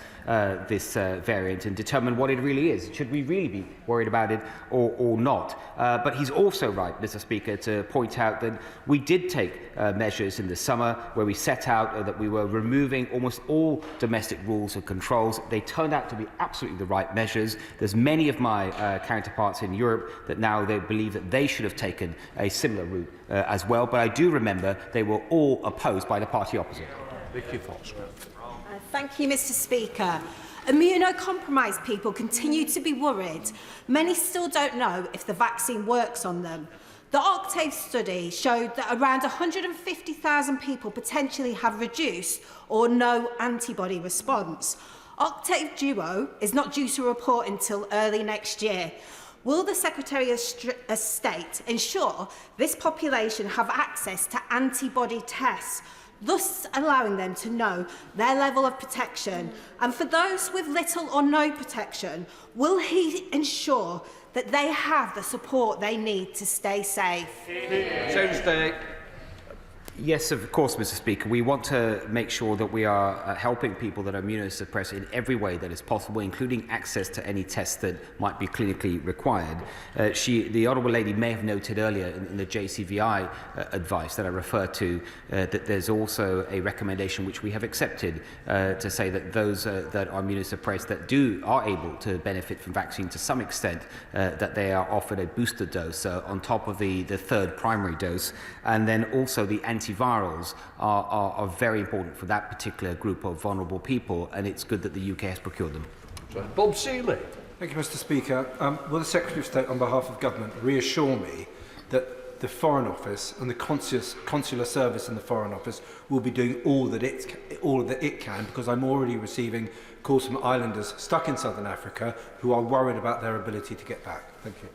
this variant and determine what it really is. Should we really be worried about it or not? But he's also right, Mr. Speaker, to point out that we did take measures in the summer where we set out that we were removing almost all domestic rules and controls. They turned out to be absolutely the right measures. There's many of my counterparts in Europe that now they believe that they should have taken a similar route as well. But I do remember they were all opposed by the party opposite. Vicky Foxcroft. Thank you, Mr. Speaker. Immunocompromised people continue to be worried. Many still don't know if the vaccine works on them. The Octave study showed that around 150,000 people potentially have reduced or no antibody response. Octave Duo is not due to report until early next year. Will the Secretary of State ensure this population have access to antibody tests, thus allowing them to know their level of protection? And for those with little or no protection, will he ensure that they have the support they need to stay safe? Yes, of course, Mr. Speaker. We want to make sure that we are helping people that are immunosuppressed in every way that is possible, including access to any tests that might be clinically required. The Honourable Lady may have noted earlier in the JCVI advice that I referred to that there's also a recommendation which we have accepted to say that those that are immunosuppressed that are able to benefit from vaccine to some extent, that they are offered a booster dose on top of the third primary dose, and then also the antivirals are very important for that particular group of vulnerable people, and it's good that the UK has procured them. Bob Seeley. Thank you, Mr. Speaker. Will the Secretary of State, on behalf of Government, reassure me that the Foreign Office and the consular service in the Foreign Office will be doing all that it can, because I'm already receiving calls from islanders stuck in Southern Africa who are worried about their ability to get back. Thank you.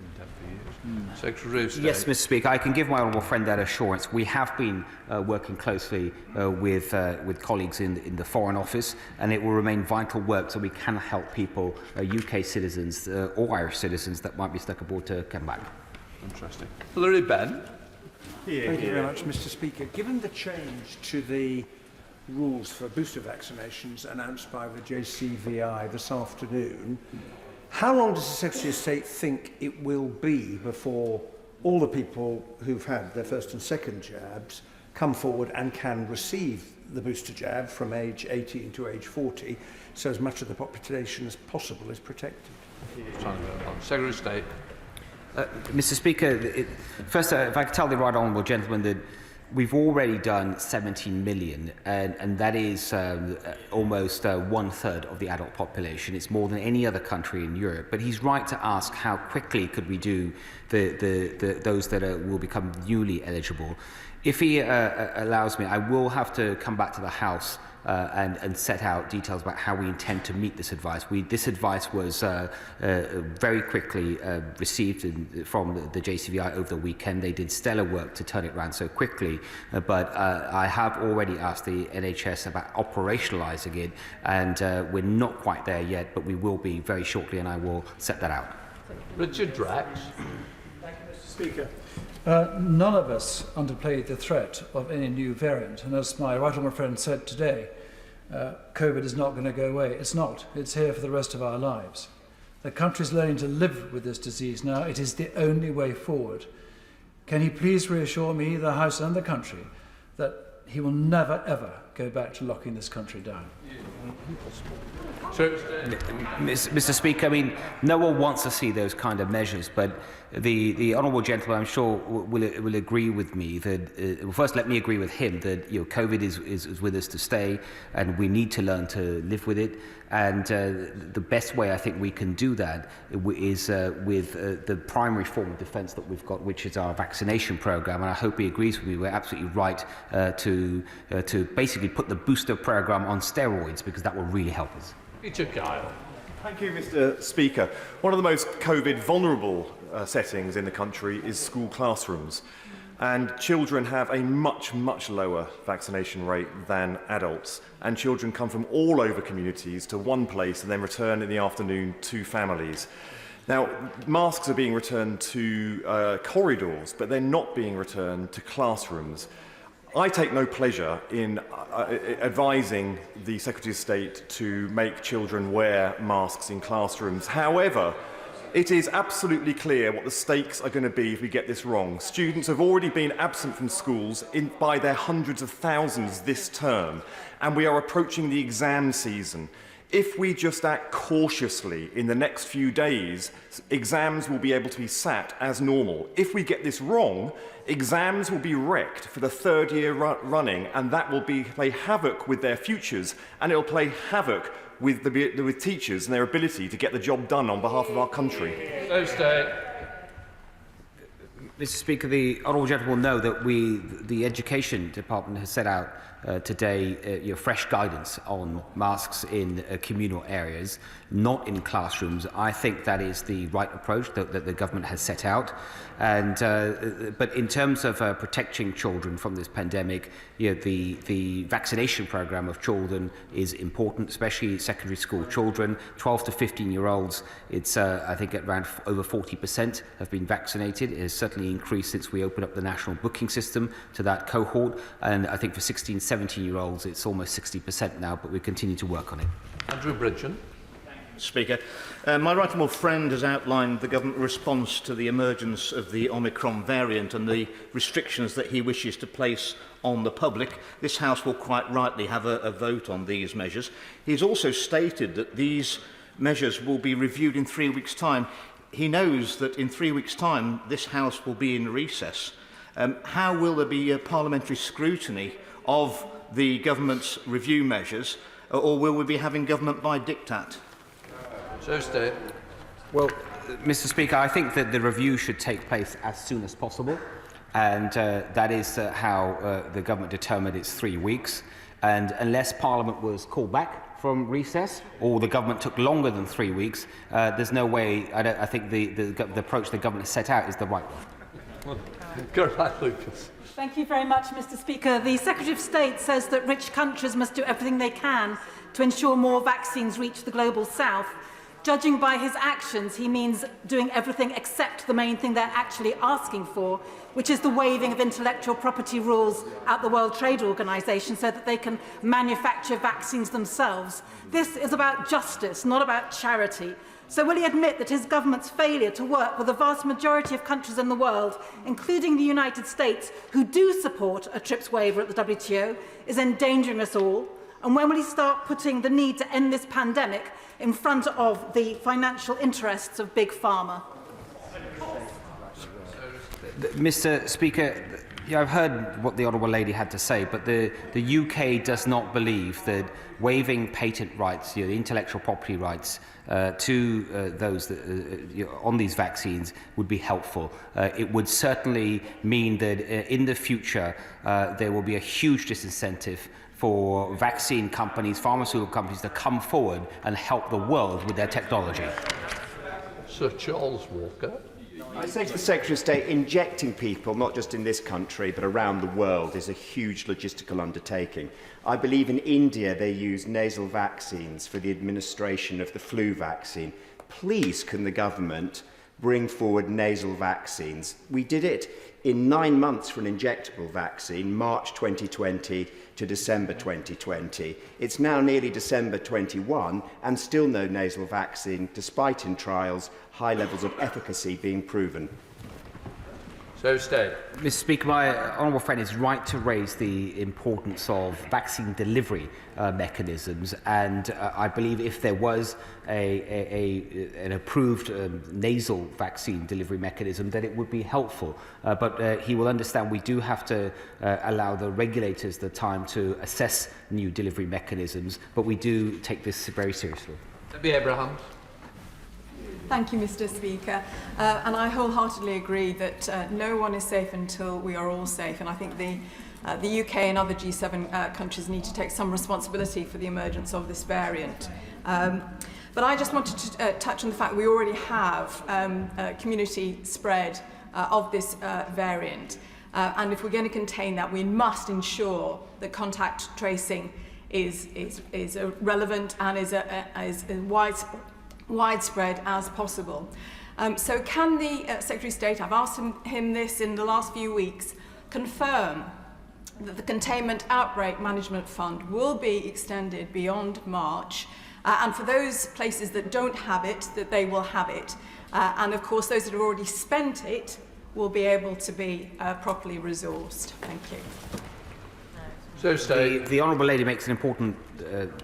Secretary of State. Yes, Mr. Speaker, I can give my honourable friend that assurance. We have been working closely with colleagues in the Foreign Office, and it will remain vital work so we can help people, UK citizens or Irish citizens that might be stuck aboard to come back. Interesting. Hilary Benn. Thank you very much, Mr. Speaker. Given the change to the rules for booster vaccinations announced by the JCVI this afternoon, how long does the Secretary of State think it will be before all the people who've had their first and second jabs come forward and can receive the booster jab from age 18 to age 40, so as much of the population as possible is protected? Secretary of State. Mr. Speaker, first, if I could tell the right honourable gentleman that we've already done 17 million, and that is almost one-third of the adult population. It's more than any other country in Europe. But he's right to ask how quickly could we do those that will become newly eligible. If he allows me, I will have to come back to the House and set out details about how we intend to meet this advice. This advice was very quickly received from the JCVI over the weekend. They did stellar work to turn it around so quickly, but I have already asked the NHS about operationalising it, and we're not quite there yet, but we will be very shortly, and I will set that out. Richard Drax. Thank you, Mr. Speaker. None of us underplayed the threat of any new variant, and as my right honourable friend said today, COVID is not going to go away. It's not. It's here for the rest of our lives. The country is learning to live with this disease now. It is the only way forward. Can he please reassure me, the House and the country, that he will never, ever go back to locking this country down? Mr. Speaker, I mean, no one wants to see those kind of measures, but the honourable gentleman, I'm sure, will agree with me that, well, first let me agree with him that COVID is with us to stay, and we need to learn to live with it. And the best way I think we can do that is with the primary form of defence that we've got, which is our vaccination programme. And I hope he agrees with me. We're absolutely right to basically put the booster programme on steroids, because that will really help us. Peter Kyle. Thank you, Mr. Speaker. One of the most COVID vulnerable settings in the country is school classrooms. And children have a much, much lower vaccination rate than adults. And children come from all over communities to one place and then return in the afternoon to families. Now, masks are being returned to corridors, but they're not being returned to classrooms. I take no pleasure in advising the Secretary of State to make children wear masks in classrooms. However, it is absolutely clear what the stakes are going to be if we get this wrong. Students have already been absent from schools by their hundreds of thousands this term, and we are approaching the exam season. If we just act cautiously in the next few days, exams will be able to be sat as normal. If we get this wrong, exams will be wrecked for the third year running, and that will play havoc with their futures, and it will play havoc with teachers and their ability to get the job done on behalf of our country. Mr. Speaker, the honourable gentleman will know that the Education Department has set out today fresh guidance on masks in communal areas, not in classrooms. I think that is the right approach that the government has set out. And but in terms of protecting children from this pandemic, the vaccination programme of children is important, especially secondary school children, 12 to 15-year-olds. It's I think around over 40% have been vaccinated. It has certainly increased since we opened up the national booking system to that cohort, and I think for 16, 17-year-olds it's almost 60% now, but we continue to work on it. Andrew Bridgen. Speaker. My right honourable friend has outlined the government response to the emergence of the Omicron variant and the restrictions that he wishes to place on the public. This House will quite rightly have a vote on these measures. He's also stated that these measures will be reviewed in 3 weeks' time. He knows that in 3 weeks' time this House will be in recess. How will there be a parliamentary scrutiny of the government's review measures, or will we be having government by diktat? Well, Mr. Speaker, I think that the review should take place as soon as possible, and that is how the government determined it's 3 weeks. And unless Parliament was called back from recess, or the government took longer than 3 weeks, there's no way. I think the approach the government has set out is the right one. Lucas. Thank you very much, Mr. Speaker. The Secretary of State says that rich countries must do everything they can to ensure more vaccines reach the global south. Judging by his actions, he means doing everything except the main thing they're actually asking for, which is the waiving of intellectual property rules at the World Trade Organization so that they can manufacture vaccines themselves. This is about justice, not about charity. So will he admit that his government's failure to work with the vast majority of countries in the world, including the United States, who do support a TRIPS waiver at the WTO, is endangering us all? And when will he start putting the need to end this pandemic in front of the financial interests of Big Pharma? Mr. Speaker, I've heard what the Honourable Lady had to say, but the UK does not believe that waiving patent rights, the intellectual property rights to those that, on these vaccines would be helpful. It would certainly mean that in the future there will be a huge disincentive for vaccine companies, pharmaceutical companies to come forward and help the world with their technology. Sir Charles Walker. I say to the Secretary of State, injecting people, not just in this country, but around the world, is a huge logistical undertaking. I believe in India they use nasal vaccines for the administration of the flu vaccine. Please, can the government bring forward nasal vaccines? We did it in 9 months for an injectable vaccine, March 2020 to December 2020. It's now nearly December 21 and still no nasal vaccine, despite in trials high levels of efficacy being proven. Mr. Speaker, my honourable friend is right to raise the importance of vaccine delivery mechanisms, and I believe if there was an approved nasal vaccine delivery mechanism, then it would be helpful. But he will understand we do have to allow the regulators the time to assess new delivery mechanisms, but we do take this very seriously. Debbie Abraham. Thank you, Mr. Speaker. And I wholeheartedly agree that no one is safe until we are all safe. And I think the UK and other G7 countries need to take some responsibility for the emergence of this variant. But I just wanted to touch on the fact that we already have community spread of this variant. And if we're going to contain that, we must ensure that contact tracing is relevant and is widespread. widespread as possible. So can the Secretary of State, I've asked him this in the last few weeks, confirm that the Containment Outbreak Management Fund will be extended beyond March, and for those places that don't have it, that they will have it, and of course those that have already spent it will be able to be properly resourced. Thank you. So the Honourable Lady makes an important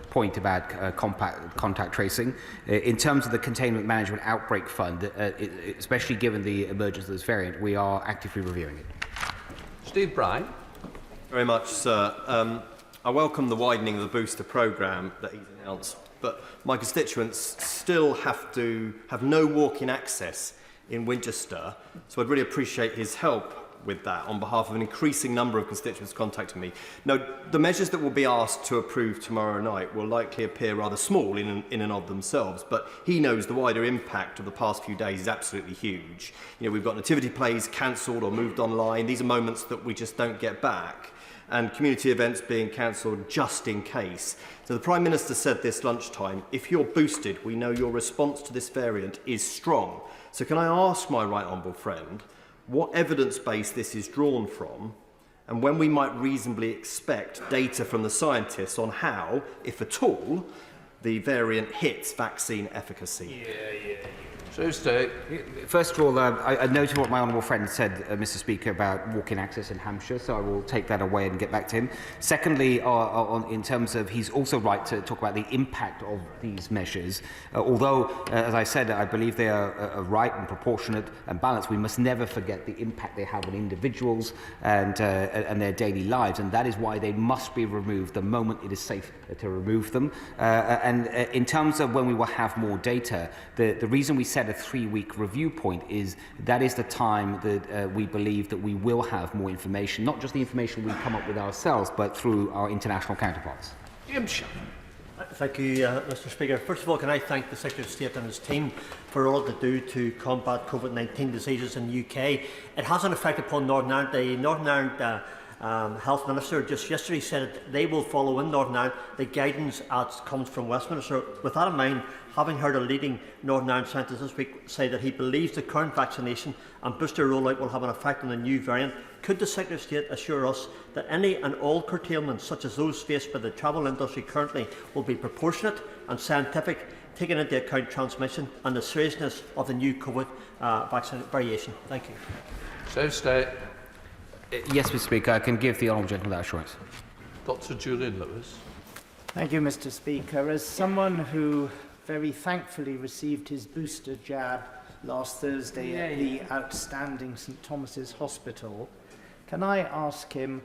point about contact tracing. In terms of the Containment Management Outbreak Fund, especially given the emergence of this variant, we are actively reviewing it. Steve Bryan. Very much, sir. I welcome the widening of the booster programme that he's announced, but my constituents still have no walk-in access in Winchester, so I'd really appreciate his help with that on behalf of an increasing number of constituents contacting me. Now, the measures that will be asked to approve tomorrow night will likely appear rather small in and of themselves, but he knows the wider impact of the past few days is absolutely huge. You know, we've got nativity plays cancelled or moved online. These are moments that we just don't get back, and community events being cancelled just in case. So the Prime Minister said this lunchtime, if you're boosted, we know your response to this variant is strong. So can I ask my right honourable friend what evidence base this is drawn from, and when we might reasonably expect data from the scientists on how, if at all, the variant hits vaccine efficacy? So, State. First of all, I noted what my honourable friend said, Mr. Speaker, about walk-in access in Hampshire, so I will take that away and get back to him. Secondly, in terms of, he's also right to talk about the impact of these measures. Although, as I said, I believe they are right and proportionate and balanced, we must never forget the impact they have on individuals and their daily lives, and that is why they must be removed the moment it is safe to remove them. And in terms of when we will have more data, the reason we set a 3-week review point is that is the time that we believe that we will have more information, not just the information we come up with ourselves, but through our international counterparts. Thank you, Mr. Speaker. First of all, can I thank the Secretary of State and his team for all they do to combat COVID-19 diseases in the UK. It has an effect upon Northern Ireland. The Northern Ireland Health Minister just yesterday said that they will follow in Northern Ireland the guidance that comes from Westminster. With that in mind, having heard a leading Northern Ireland scientist this week say that he believes the current vaccination and booster rollout will have an effect on the new variant, could the Secretary of State assure us that any and all curtailments, such as those faced by the travel industry currently, will be proportionate and scientific, taking into account transmission and the seriousness of the new COVID vaccine variation? Thank you. So, State. Yes, Mr. Speaker, I can give the honourable gentleman that assurance. Dr. Julian Lewis. Thank you, Mr. Speaker. As someone who very thankfully received his booster jab last Thursday at the outstanding St Thomas's Hospital, can I ask him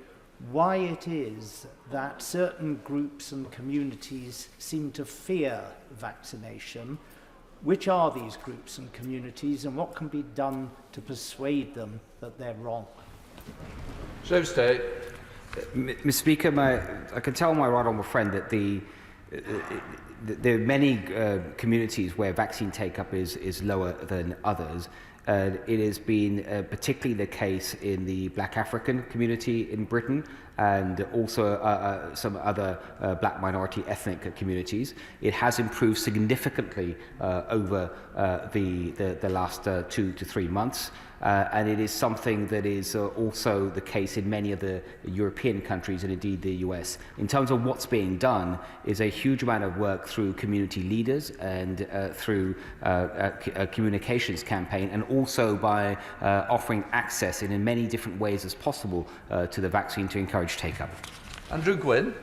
why it is that certain groups and communities seem to fear vaccination? Which are these groups and communities, and what can be done to persuade them that they're wrong? So, State. Mr. Speaker, I can tell my right honourable friend that there are many communities where vaccine take-up is lower than others. It has been particularly the case in the Black African community in Britain and also some other black minority ethnic communities. It has improved significantly over the last 2 to 3 months. And it is something that is also the case in many of the European countries and indeed the US. In terms of what's being done is a huge amount of work through community leaders and through a communications campaign, and also by offering access in many different ways as possible to the vaccine to encourage take-up. Andrew Gwynn.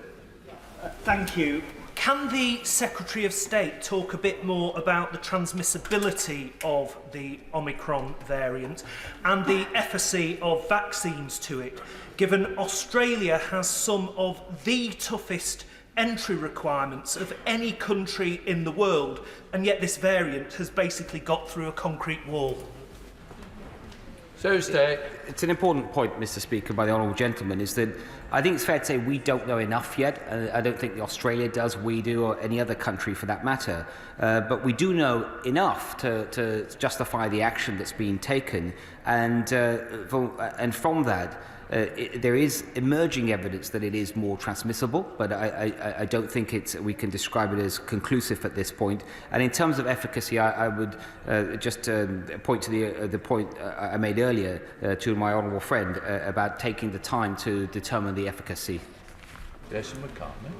Thank you. Can the Secretary of State talk a bit more about the transmissibility of the Omicron variant and the efficacy of vaccines to it, given Australia has some of the toughest entry requirements of any country in the world, and yet this variant has basically got through a concrete wall? So, State. It's an important point, Mr. Speaker, by the honourable gentleman, is that I think it's fair to say we don't know enough yet. I don't think Australia does, we do, or any other country for that matter. But we do know enough to justify the action that's being taken. And from that, there is emerging evidence that it is more transmissible, but I don't think we can describe it as conclusive at this point. And in terms of efficacy, I would just point to the point I made earlier to my honourable friend about taking the time to determine the efficacy. Jason McCartney.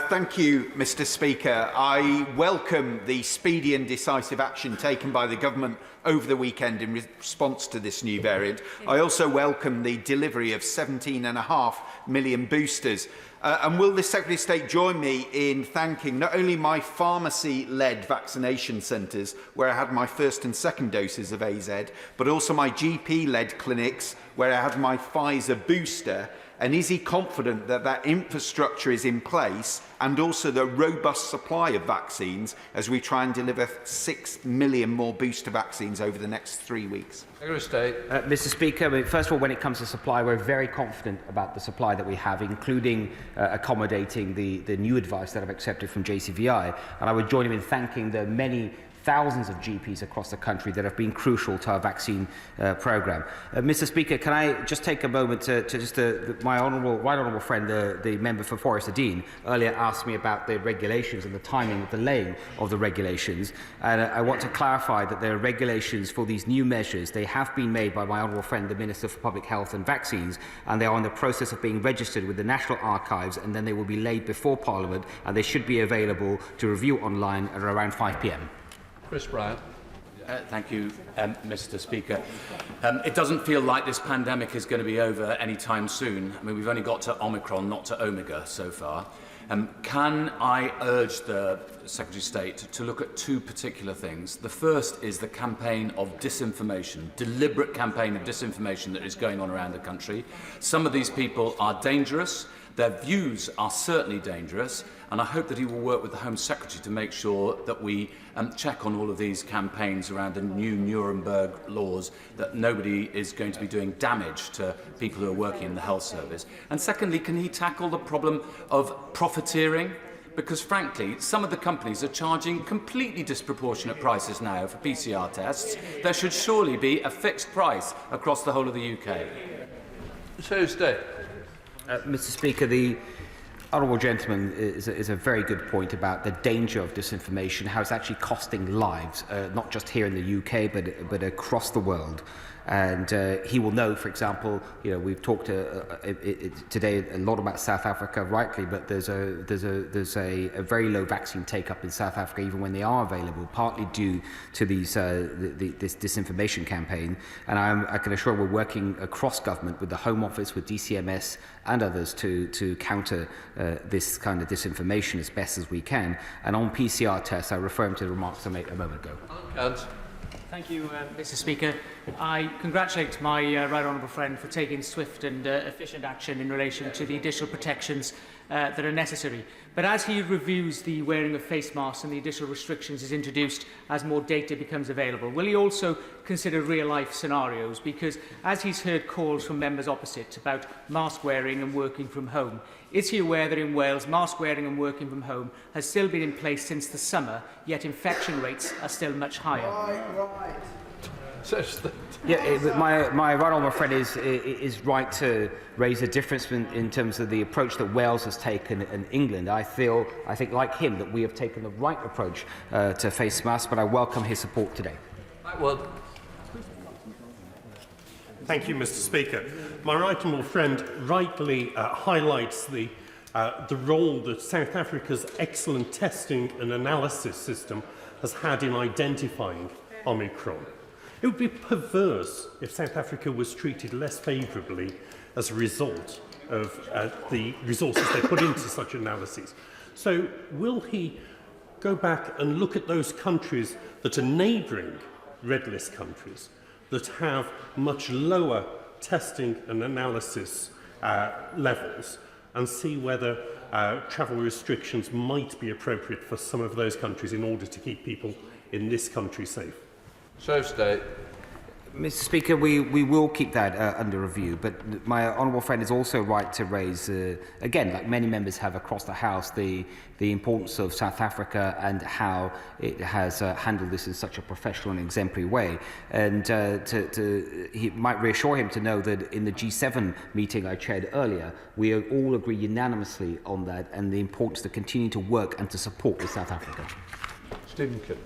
Thank you, Mr. Speaker. I welcome the speedy and decisive action taken by the government over the weekend in response to this new variant. I also welcome the delivery of 17.5 million boosters. And will the Secretary of State join me in thanking not only my pharmacy-led vaccination centres, where I had my first and second doses of AZ, but also my GP-led clinics, where I had my Pfizer booster. And is he confident that that infrastructure is in place and also the robust supply of vaccines as we try and deliver 6 million more booster vaccines over the next 3 weeks? Secretary of State. Mr. Speaker, first of all, when it comes to supply, we're very confident about the supply that we have, including accommodating the new advice that I've accepted from JCVI. And I would join him in thanking the many thousands of GPs across the country that have been crucial to our vaccine programme. Mr. Speaker, can I just take a moment to my honourable friend, the member for Forest Dean, earlier asked me about the regulations and the timing of the laying of the regulations. And I want to clarify that there are regulations for these new measures. They have been made by my honourable friend, the Minister for Public Health and Vaccines, and they are in the process of being registered with the National Archives, and then they will be laid before Parliament, and they should be available to review online at around 5 p.m. Chris Bryant. Thank you, Mr. Speaker. It doesn't feel like this pandemic is going to be over anytime soon. I mean, we've only got to Omicron, not to Omega so far. Can I urge the Secretary of State to look at two particular things? The first is the campaign of disinformation, deliberate campaign of disinformation that is going on around the country. Some of these people are dangerous. Their views are certainly dangerous, and I hope that he will work with the Home Secretary to make sure that we check on all of these campaigns around the new Nuremberg laws, that nobody is going to be doing damage to people who are working in the health service. And secondly, can he tackle the problem of profiteering? Because frankly, some of the companies are charging completely disproportionate prices now for PCR tests. There should surely be a fixed price across the whole of the UK. Secretary of State. Mr. Speaker, the honourable gentleman is a very good point about the danger of disinformation, how it's actually costing lives, not just here in the UK, but across the world. And he will know, for example, we've talked today a lot about South Africa, rightly, but there's a very low vaccine take-up in South Africa, even when they are available, partly due to this disinformation campaign. And I can assure we're working across government with the Home Office, with DCMS and others to counter this kind of disinformation as best as we can. And on PCR tests, I refer him to the remarks I made a moment ago. Thank you, Mr. Speaker. I congratulate my right honourable friend for taking swift and efficient action in relation to the additional protections that are necessary. But as he reviews the wearing of face masks and the additional restrictions is introduced as more data becomes available, will he also consider real-life scenarios? Because as he's heard calls from members opposite about mask wearing and working from home, is he aware that in Wales, mask wearing and working from home has still been in place since the summer, yet infection rates are still much higher? Right. Yeah, my right honourable friend is right to raise a difference in terms of the approach that Wales has taken in England. I think like him that we have taken the right approach to face masks, but I welcome his support today. Well, thank you, Mr. Speaker. My right honourable friend rightly highlights the role that South Africa's excellent testing and analysis system has had in identifying Omicron. It would be perverse if South Africa was treated less favourably as a result of the resources they put into such analyses. So will he go back and look at those countries that are neighbouring red list countries that have much lower testing and analysis levels and see whether travel restrictions might be appropriate for some of those countries in order to keep people in this country safe? Secretary of State. Mr. Speaker, we will keep that under review, but my honourable friend is also right to raise, again, like many members have across the House, the importance of South Africa and how it has handled this in such a professional and exemplary way. And he might reassure him to know that in the G7 meeting I chaired earlier, we all agree unanimously on that and the importance to continue to work and to support with South Africa. Stephen Kidd.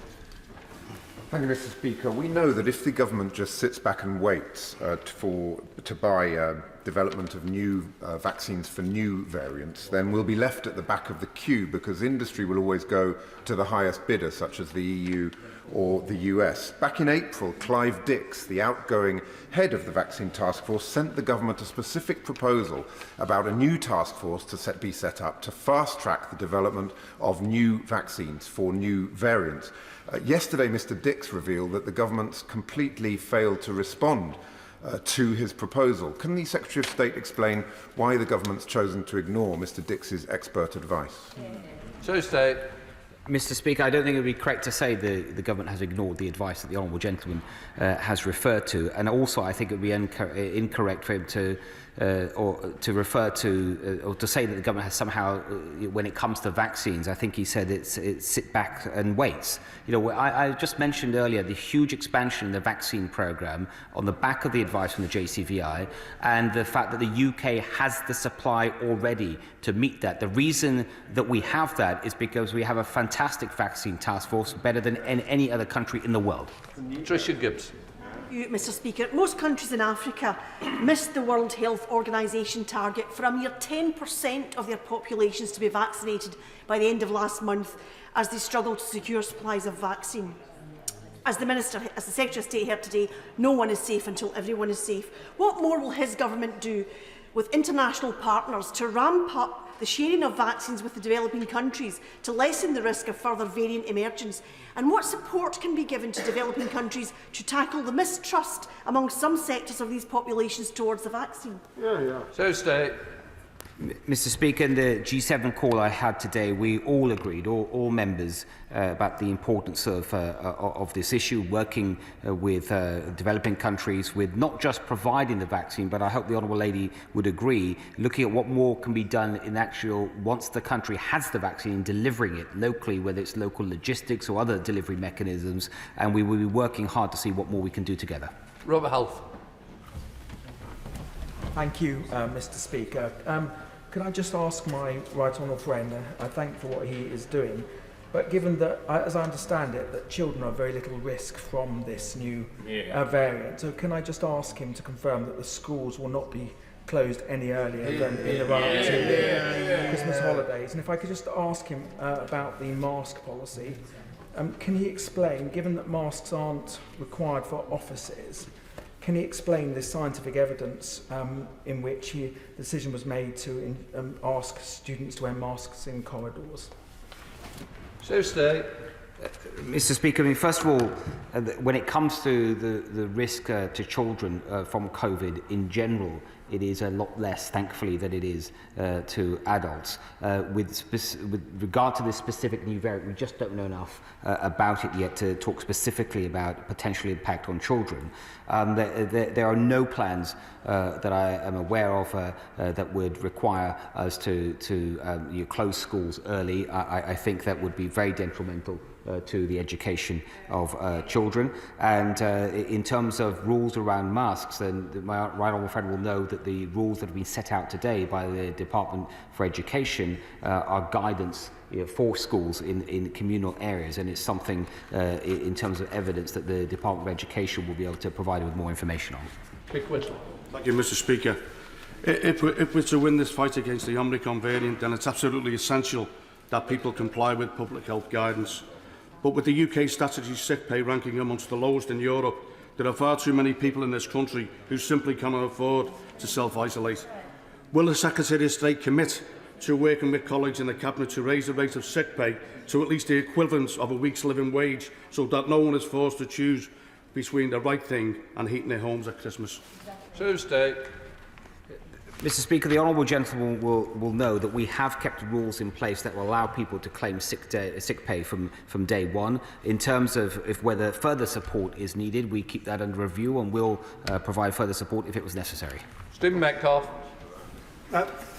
Thank you, Mr. Speaker. We know that if the government just sits back and waits to buy development of new vaccines for new variants, then we'll be left at the back of the queue because industry will always go to the highest bidder, such as the EU or the US. Back in April, Clive Dix, the outgoing head of the Vaccine Task Force, sent the government a specific proposal about a new task force to be set up to fast-track the development of new vaccines for new variants. Yesterday, Mr. Dix revealed that the government's completely failed to respond to his proposal. Can the Secretary of State explain why the government's chosen to ignore Mr. Dix's expert advice? So State. Mr. Speaker, I don't think it would be correct to say the government has ignored the advice that the honourable gentleman has referred to, and also I think it would be incorrect for him to refer to or to say that the government has somehow, when it comes to vaccines, I think he said it's sit back and waits. You know, I just mentioned earlier the huge expansion in the vaccine programme on the back of the advice from the JCVI, and the fact that the UK has the supply already to meet that. The reason that we have that is because we have a fantastic vaccine task force, better than any other country in the world. Tricia Gibbs. Mr. Speaker, most countries in Africa missed the World Health Organization target for a mere 10% of their populations to be vaccinated by the end of last month as they struggle to secure supplies of vaccine. As the Secretary of State heard today, no one is safe until everyone is safe. What more will his government do with international partners to ramp up the sharing of vaccines with the developing countries to lessen the risk of further variant emergence? And what support can be given to developing countries to tackle the mistrust among some sectors of these populations towards the vaccine? So State. Mr. Speaker, in the G7 call I had today, we all agreed, all members, about the importance of this issue, working with developing countries, with not just providing the vaccine, but I hope the Honourable Lady would agree, looking at what more can be done in actual, once the country has the vaccine, delivering it locally, whether it's local logistics or other delivery mechanisms, and we will be working hard to see what more we can do together. Robert Health. Thank you, Mr. Speaker. Could I just ask my right honourable friend, I thank for what he is doing, but given that, as I understand it, that children are very little risk from this new variant, so can I just ask him to confirm that the schools will not be closed any earlier than in the run-up to the Christmas holidays? And if I could just ask him about the mask policy, can he explain, given that masks aren't required for offices, can he explain the scientific evidence in which the decision was made to ask students to wear masks in corridors? So State. Mr. Speaker, I mean, first of all, when it comes to the risk to children from COVID in general, it is a lot less, thankfully, than it is to adults. With regard to this specific new variant, we just don't know enough about it yet to talk specifically about potential impact on children. There are no plans that I am aware of that would require us to close schools early. I think that would be very detrimental to the education of children. And in terms of rules around masks, then my right honourable friend will know that the rules that have been set out today by the Department for Education are guidance for schools in communal areas, and it's something in terms of evidence that the Department of Education will be able to provide with more information on. Thank you, Mr. Speaker. If we're to win this fight against the Omicron variant, then it's absolutely essential that people comply with public health guidance. But with the UK statutory sick pay ranking amongst the lowest in Europe, there are far too many people in this country who simply cannot afford to self-isolate. Will the Secretary of State commit to working with colleagues in the Cabinet to raise the rate of sick pay to at least the equivalent of a week's living wage, so that no one is forced to choose between the right thing and heating their homes at Christmas? So State. Mr. Speaker, the honourable gentleman will know that we have kept rules in place that will allow people to claim sick pay from day one. In terms of whether further support is needed, we keep that under review and will provide further support if it was necessary. Stephen Metcalfe.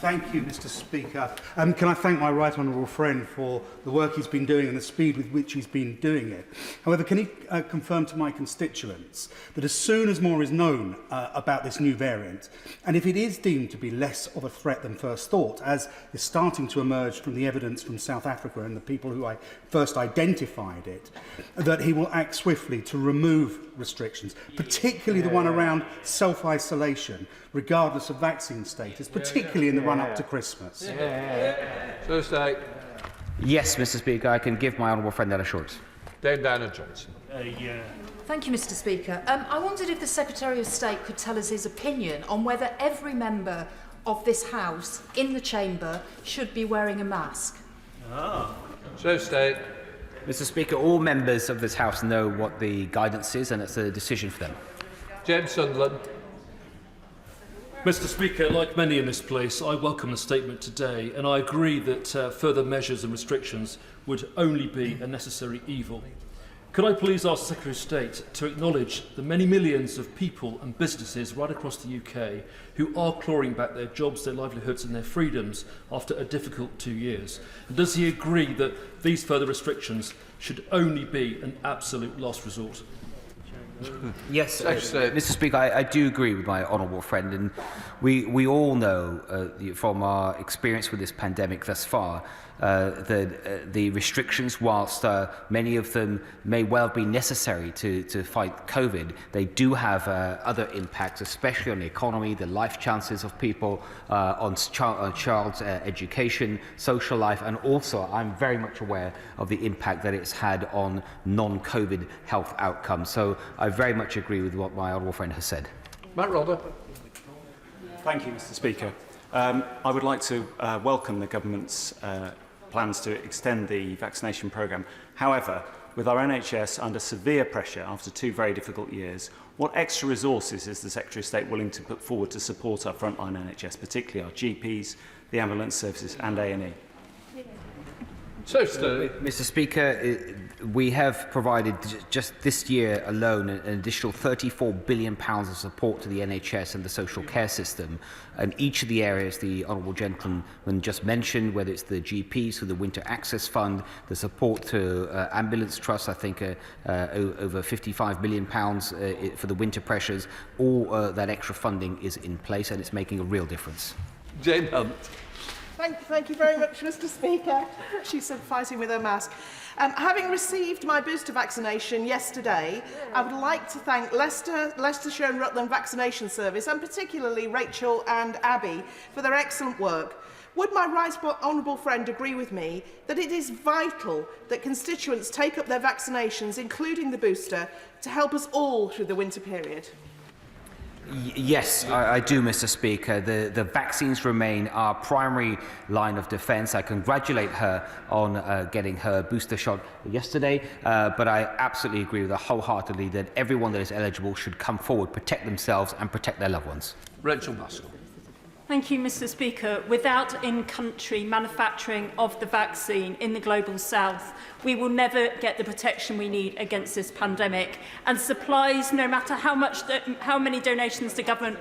Thank you, Mr. Speaker. Can I thank my right honourable friend for the work he's been doing and the speed with which he's been doing it. However, can he confirm to my constituents that as soon as more is known about this new variant, and if it is deemed to be less of a threat than first thought, as is starting to emerge from the evidence from South Africa and the people who I first identified it, that he will act swiftly to remove restrictions, particularly the one around self-isolation, regardless of vaccine status, particularly in the run-up to Christmas? Yes, Mr. Speaker, I can give my honourable friend that assurance. Dame Diana Johnson. Thank you, Mr. Speaker. I wondered if the Secretary of State could tell us his opinion on whether every member of this House in the chamber should be wearing a mask. State. Mr. Speaker, all members of this House know what the guidance is, and it's a decision for them. James Sunderland. Mr. Speaker, like many in this place, I welcome the statement today, and I agree that further measures and restrictions would only be a necessary evil. Could I please ask the Secretary of State to acknowledge the many millions of people and businesses right across the UK who are clawing back their jobs, their livelihoods and their freedoms after a difficult 2 years? And does he agree that these further restrictions should only be an absolute last resort? Yes, Mr. Speaker, I do agree with my honourable friend, and we all know from our experience with this pandemic thus far that the restrictions, whilst many of them may well be necessary to fight COVID, they do have other impacts, especially on the economy, the life chances of people, on child's education, social life, and also I'm very much aware of the impact that it's had on non-COVID health outcomes. So I very much agree with what my honourable friend has said. Matt Rodder. Thank you, Mr. Speaker. I would like to welcome the government's plans to extend the vaccination programme. However, with our NHS under severe pressure after 2 very difficult years, what extra resources is the Secretary of State willing to put forward to support our frontline NHS, particularly our GPs, the ambulance services and A&E? Mr. Speaker, we have provided just this year alone an additional £34 billion of support to the NHS and the social care system. And each of the areas the honourable gentleman just mentioned, whether it's the GPs through the Winter Access Fund, the support to ambulance trusts, I think over £55 million for the winter pressures, all that extra funding is in place and it's making a real difference. Jane Hunt. Thank you very much, Mr. Speaker. She said fighting with her mask. Having received my booster vaccination yesterday, I would like to thank Leicestershire and Rutland Vaccination Service, and particularly Rachel and Abby, for their excellent work. Would my right honourable friend agree with me that it is vital that constituents take up their vaccinations, including the booster, to help us all through the winter period? Yes, I do, Mr. Speaker. The vaccines remain our primary line of defence. I congratulate her on getting her booster shot yesterday, but I absolutely agree with her wholeheartedly that everyone that is eligible should come forward, protect themselves and protect their loved ones. Rachel Maskell. Thank you, Mr. Speaker. Without in-country manufacturing of the vaccine in the global south, we will never get the protection we need against this pandemic. And supplies, no matter how many donations the government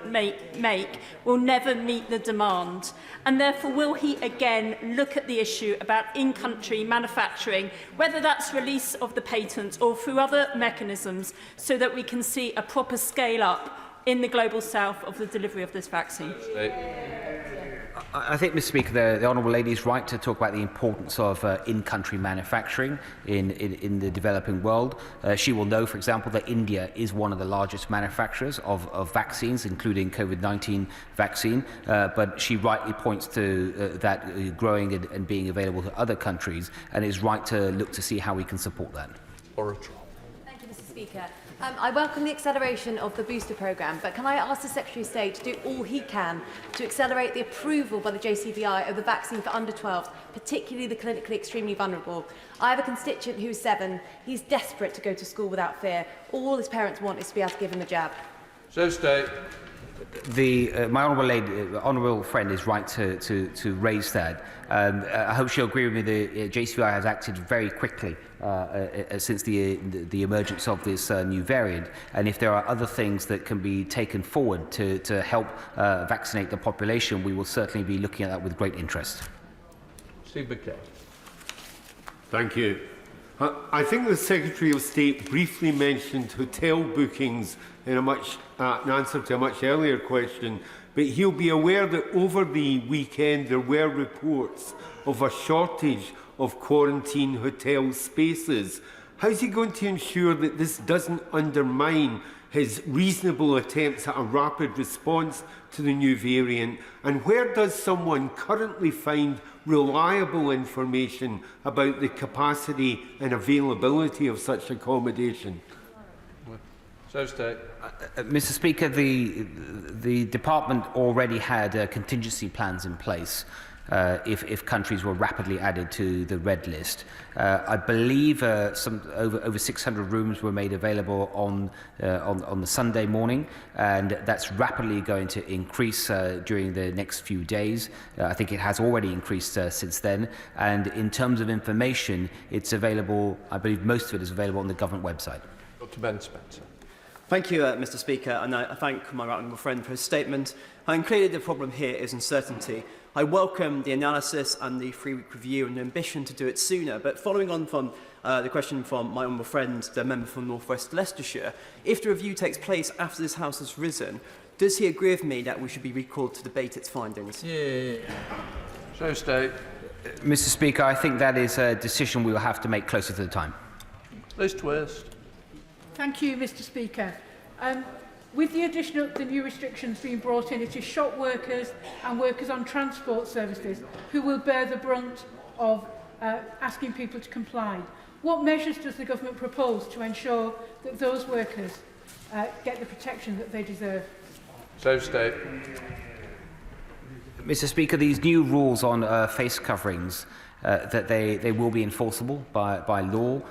make, will never meet the demand. And therefore, will he again look at the issue about in-country manufacturing, whether that's release of the patent or through other mechanisms, so that we can see a proper scale-up in the global south of the delivery of this vaccine? I think, Mr. Speaker, the honourable lady is right to talk about the importance of in-country manufacturing in the developing world. She will know, for example, that India is one of the largest manufacturers of vaccines, including COVID-19 vaccine, but she rightly points to that growing and being available to other countries, and is right to look to see how we can support that. Thank you, Mr. Speaker. I welcome the acceleration of the booster programme, but can I ask the Secretary of State to do all he can to accelerate the approval by the JCVI of the vaccine for under 12s, particularly the clinically extremely vulnerable? I have a constituent who's 7. He's desperate to go to school without fear. All his parents want is to be able to give him the jab. State. My honourable friend is right to raise that. I hope she'll agree with me that JCVI has acted very quickly since the emergence of this new variant, and if there are other things that can be taken forward to help vaccinate the population, we will certainly be looking at that with great interest. Steve McKay. Thank you. I think the Secretary of State briefly mentioned hotel bookings in an answer to a much earlier question, but he'll be aware that over the weekend there were reports of a shortage of quarantine hotel spaces. How's he going to ensure that this doesn't undermine his reasonable attempts at a rapid response to the new variant? And where does someone currently find reliable information about the capacity and availability of such accommodation? Mr. Speaker, the department already had contingency plans in place if countries were rapidly added to the red list. I believe over 600 rooms were made available on the Sunday morning, and that's rapidly going to increase during the next few days. I think it has already increased since then, and in terms of information, it's available, I believe most of it is available on the government website. Dr. Ben Spencer. Thank you, Mr. Speaker, and I thank my right honourable friend for his statement. Clearly the problem here is uncertainty. I welcome the analysis and the 3-week review and the ambition to do it sooner, but following on from the question from my honourable friend, the member from North West Leicestershire, if the review takes place after this House has risen, does he agree with me that we should be recalled to debate its findings? State. Mr. Speaker, I think that is a decision we will have to make closer to the time. Liz Twist. Thank you, Mr. Speaker. With the new restrictions being brought in, it is shop workers and workers on transport services who will bear the brunt of asking people to comply. What measures does the government propose to ensure that those workers get the protection that they deserve? State. Mr. Speaker, these new rules on face coverings that they will be enforceable by law.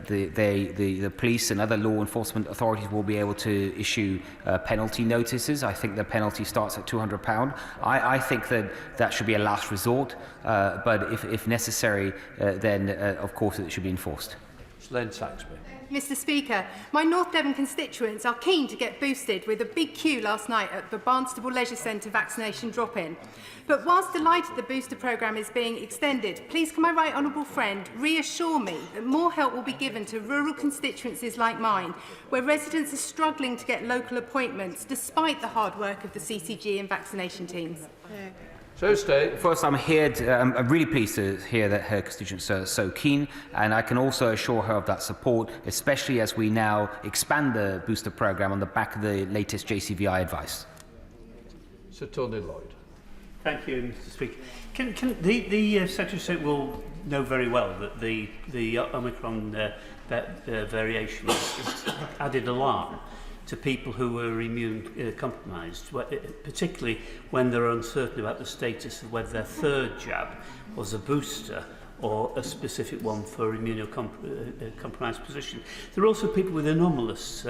The police and other law enforcement authorities will be able to issue penalty notices. I think the penalty starts at £200. I think that should be a last resort, but if necessary, then of course it should be enforced. Len Saxby. Mr. Speaker, my North Devon constituents are keen to get boosted with a big queue last night at the Barnstable Leisure Centre vaccination drop-in. But whilst delighted the booster programme is being extended, please can my right honourable friend reassure me that more help will be given to rural constituencies like mine, where residents are struggling to get local appointments despite the hard work of the CCG and vaccination teams. First, I'm really pleased to hear that her constituents are so keen, and I can also assure her of that support, especially as we now expand the booster programme on the back of the latest JCVI advice. Sir Tony Lloyd. Thank you, Mr. Speaker. The Secretary of State will know very well that the Omicron variation has added alarm to people who are immune compromised, particularly when they're uncertain about the status of whether their third jab was a booster or a specific one for immunocompromised position. There are also people with anomalous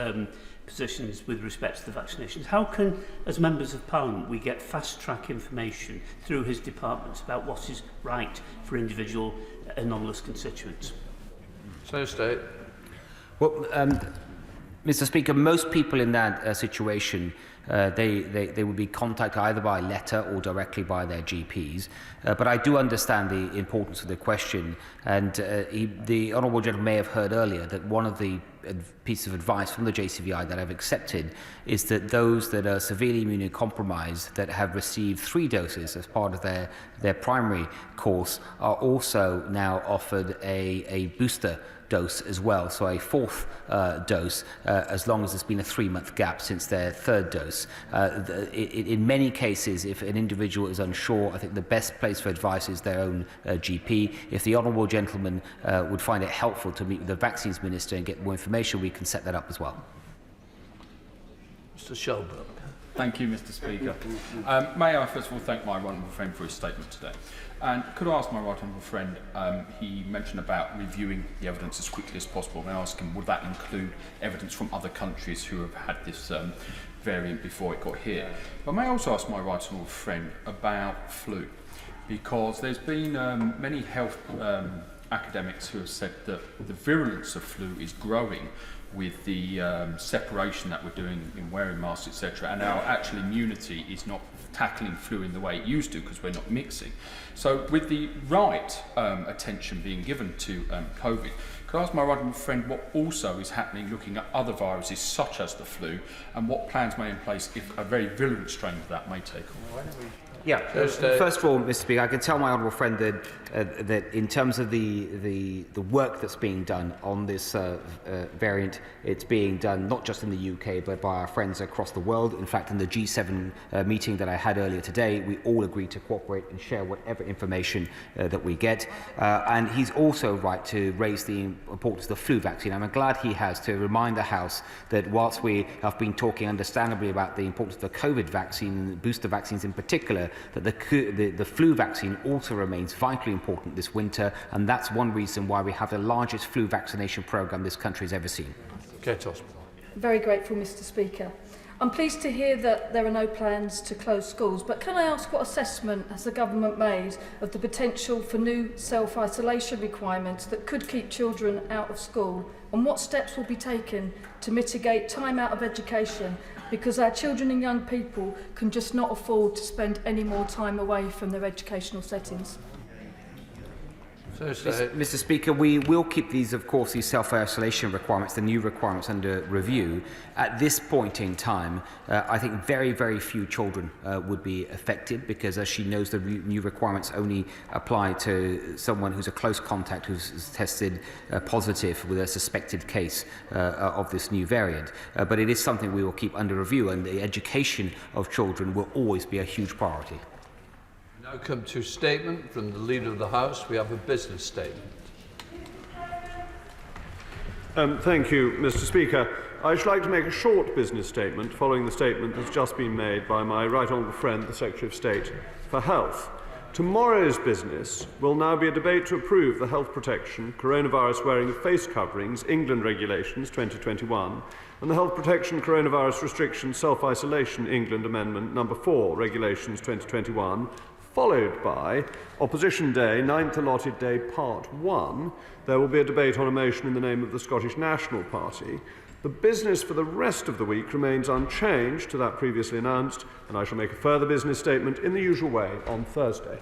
positions with respect to the vaccinations. How can, as members of Parliament, we get fast-track information through his departments about what is right for individual anomalous constituents? State. Well, Mr. Speaker, most people in that situation, they would be contacted either by letter or directly by their GPs. But I do understand the importance of the question, and the honourable gentleman may have heard earlier that one of the pieces of advice from the JCVI that I've accepted is that those that are severely immunocompromised that have received 3 doses as part of their primary course are also now offered a booster dose as well, so a 4th dose, as long as there's been a 3-month gap since their 3rd dose. In many cases, if an individual is unsure, I think the best place for advice is their own GP. If the honourable gentleman would find it helpful to meet with the vaccines minister and get more information, we can set that up as well. Mr. Shelbrooke. Thank you, Mr. Speaker. May I first of all thank my right honourable friend for his statement today. And could I ask my right honourable friend, he mentioned about reviewing the evidence as quickly as possible. May I ask him, would that include evidence from other countries who have had this variant before it got here? But may I also ask my right honourable friend about flu? Because there's been many health academics who have said that the virulence of flu is growing with the separation that we're doing in wearing masks, etc. And our actual immunity is not tackling flu in the way it used to because we're not mixing. So with the right attention being given to COVID, could I ask my right honourable friend what also is happening looking at other viruses such as the flu and what plans may in place if a very virulent strain of that may take on? Yeah, first of all, Mr. Speaker, I can tell my honourable friend that that in terms of the work that's being done on this variant, it's being done not just in the UK but by our friends across the world. In fact, in the G7 meeting that I had earlier today, we all agreed to cooperate and share whatever information that we get. And he's also right to raise the importance of the flu vaccine. I'm glad he has, to remind the House that whilst we have been talking understandably about the importance of the COVID vaccine and booster vaccines in particular, that the flu vaccine also remains vitally important this winter, and that's one reason why we have the largest flu vaccination programme this country has ever seen. Very grateful, Mr. Speaker. I'm pleased to hear that there are no plans to close schools, but can I ask what assessment has the government made of the potential for new self-isolation requirements that could keep children out of school, and what steps will be taken to mitigate time out of education, because our children and young people can just not afford to spend any more time away from their educational settings? Mr. Speaker, we will keep these, of course, these self-isolation requirements, the new requirements, under review. At this point in time, I think very, very few children would be affected because, as she knows, the new requirements only apply to someone who's a close contact who's tested positive with a suspected case of this new variant. But it is something we will keep under review, and the education of children will always be a huge priority. Now come to statement from the Leader of the House. We have a business statement. Thank you, Mr. Speaker. I should like to make a short business statement following the statement that's just been made by my right honourable friend, the Secretary of State for Health. Tomorrow's business will now be a debate to approve the health protection, coronavirus wearing of face coverings, England regulations 2021, and the health protection, coronavirus restrictions, self-isolation, England amendment number 4, regulations 2021, followed by Opposition Day, 9th allotted day, Part 1. There will be a debate on a motion in the name of the Scottish National Party. The business for the rest of the week remains unchanged to that previously announced, and I shall make a further business statement in the usual way on Thursday.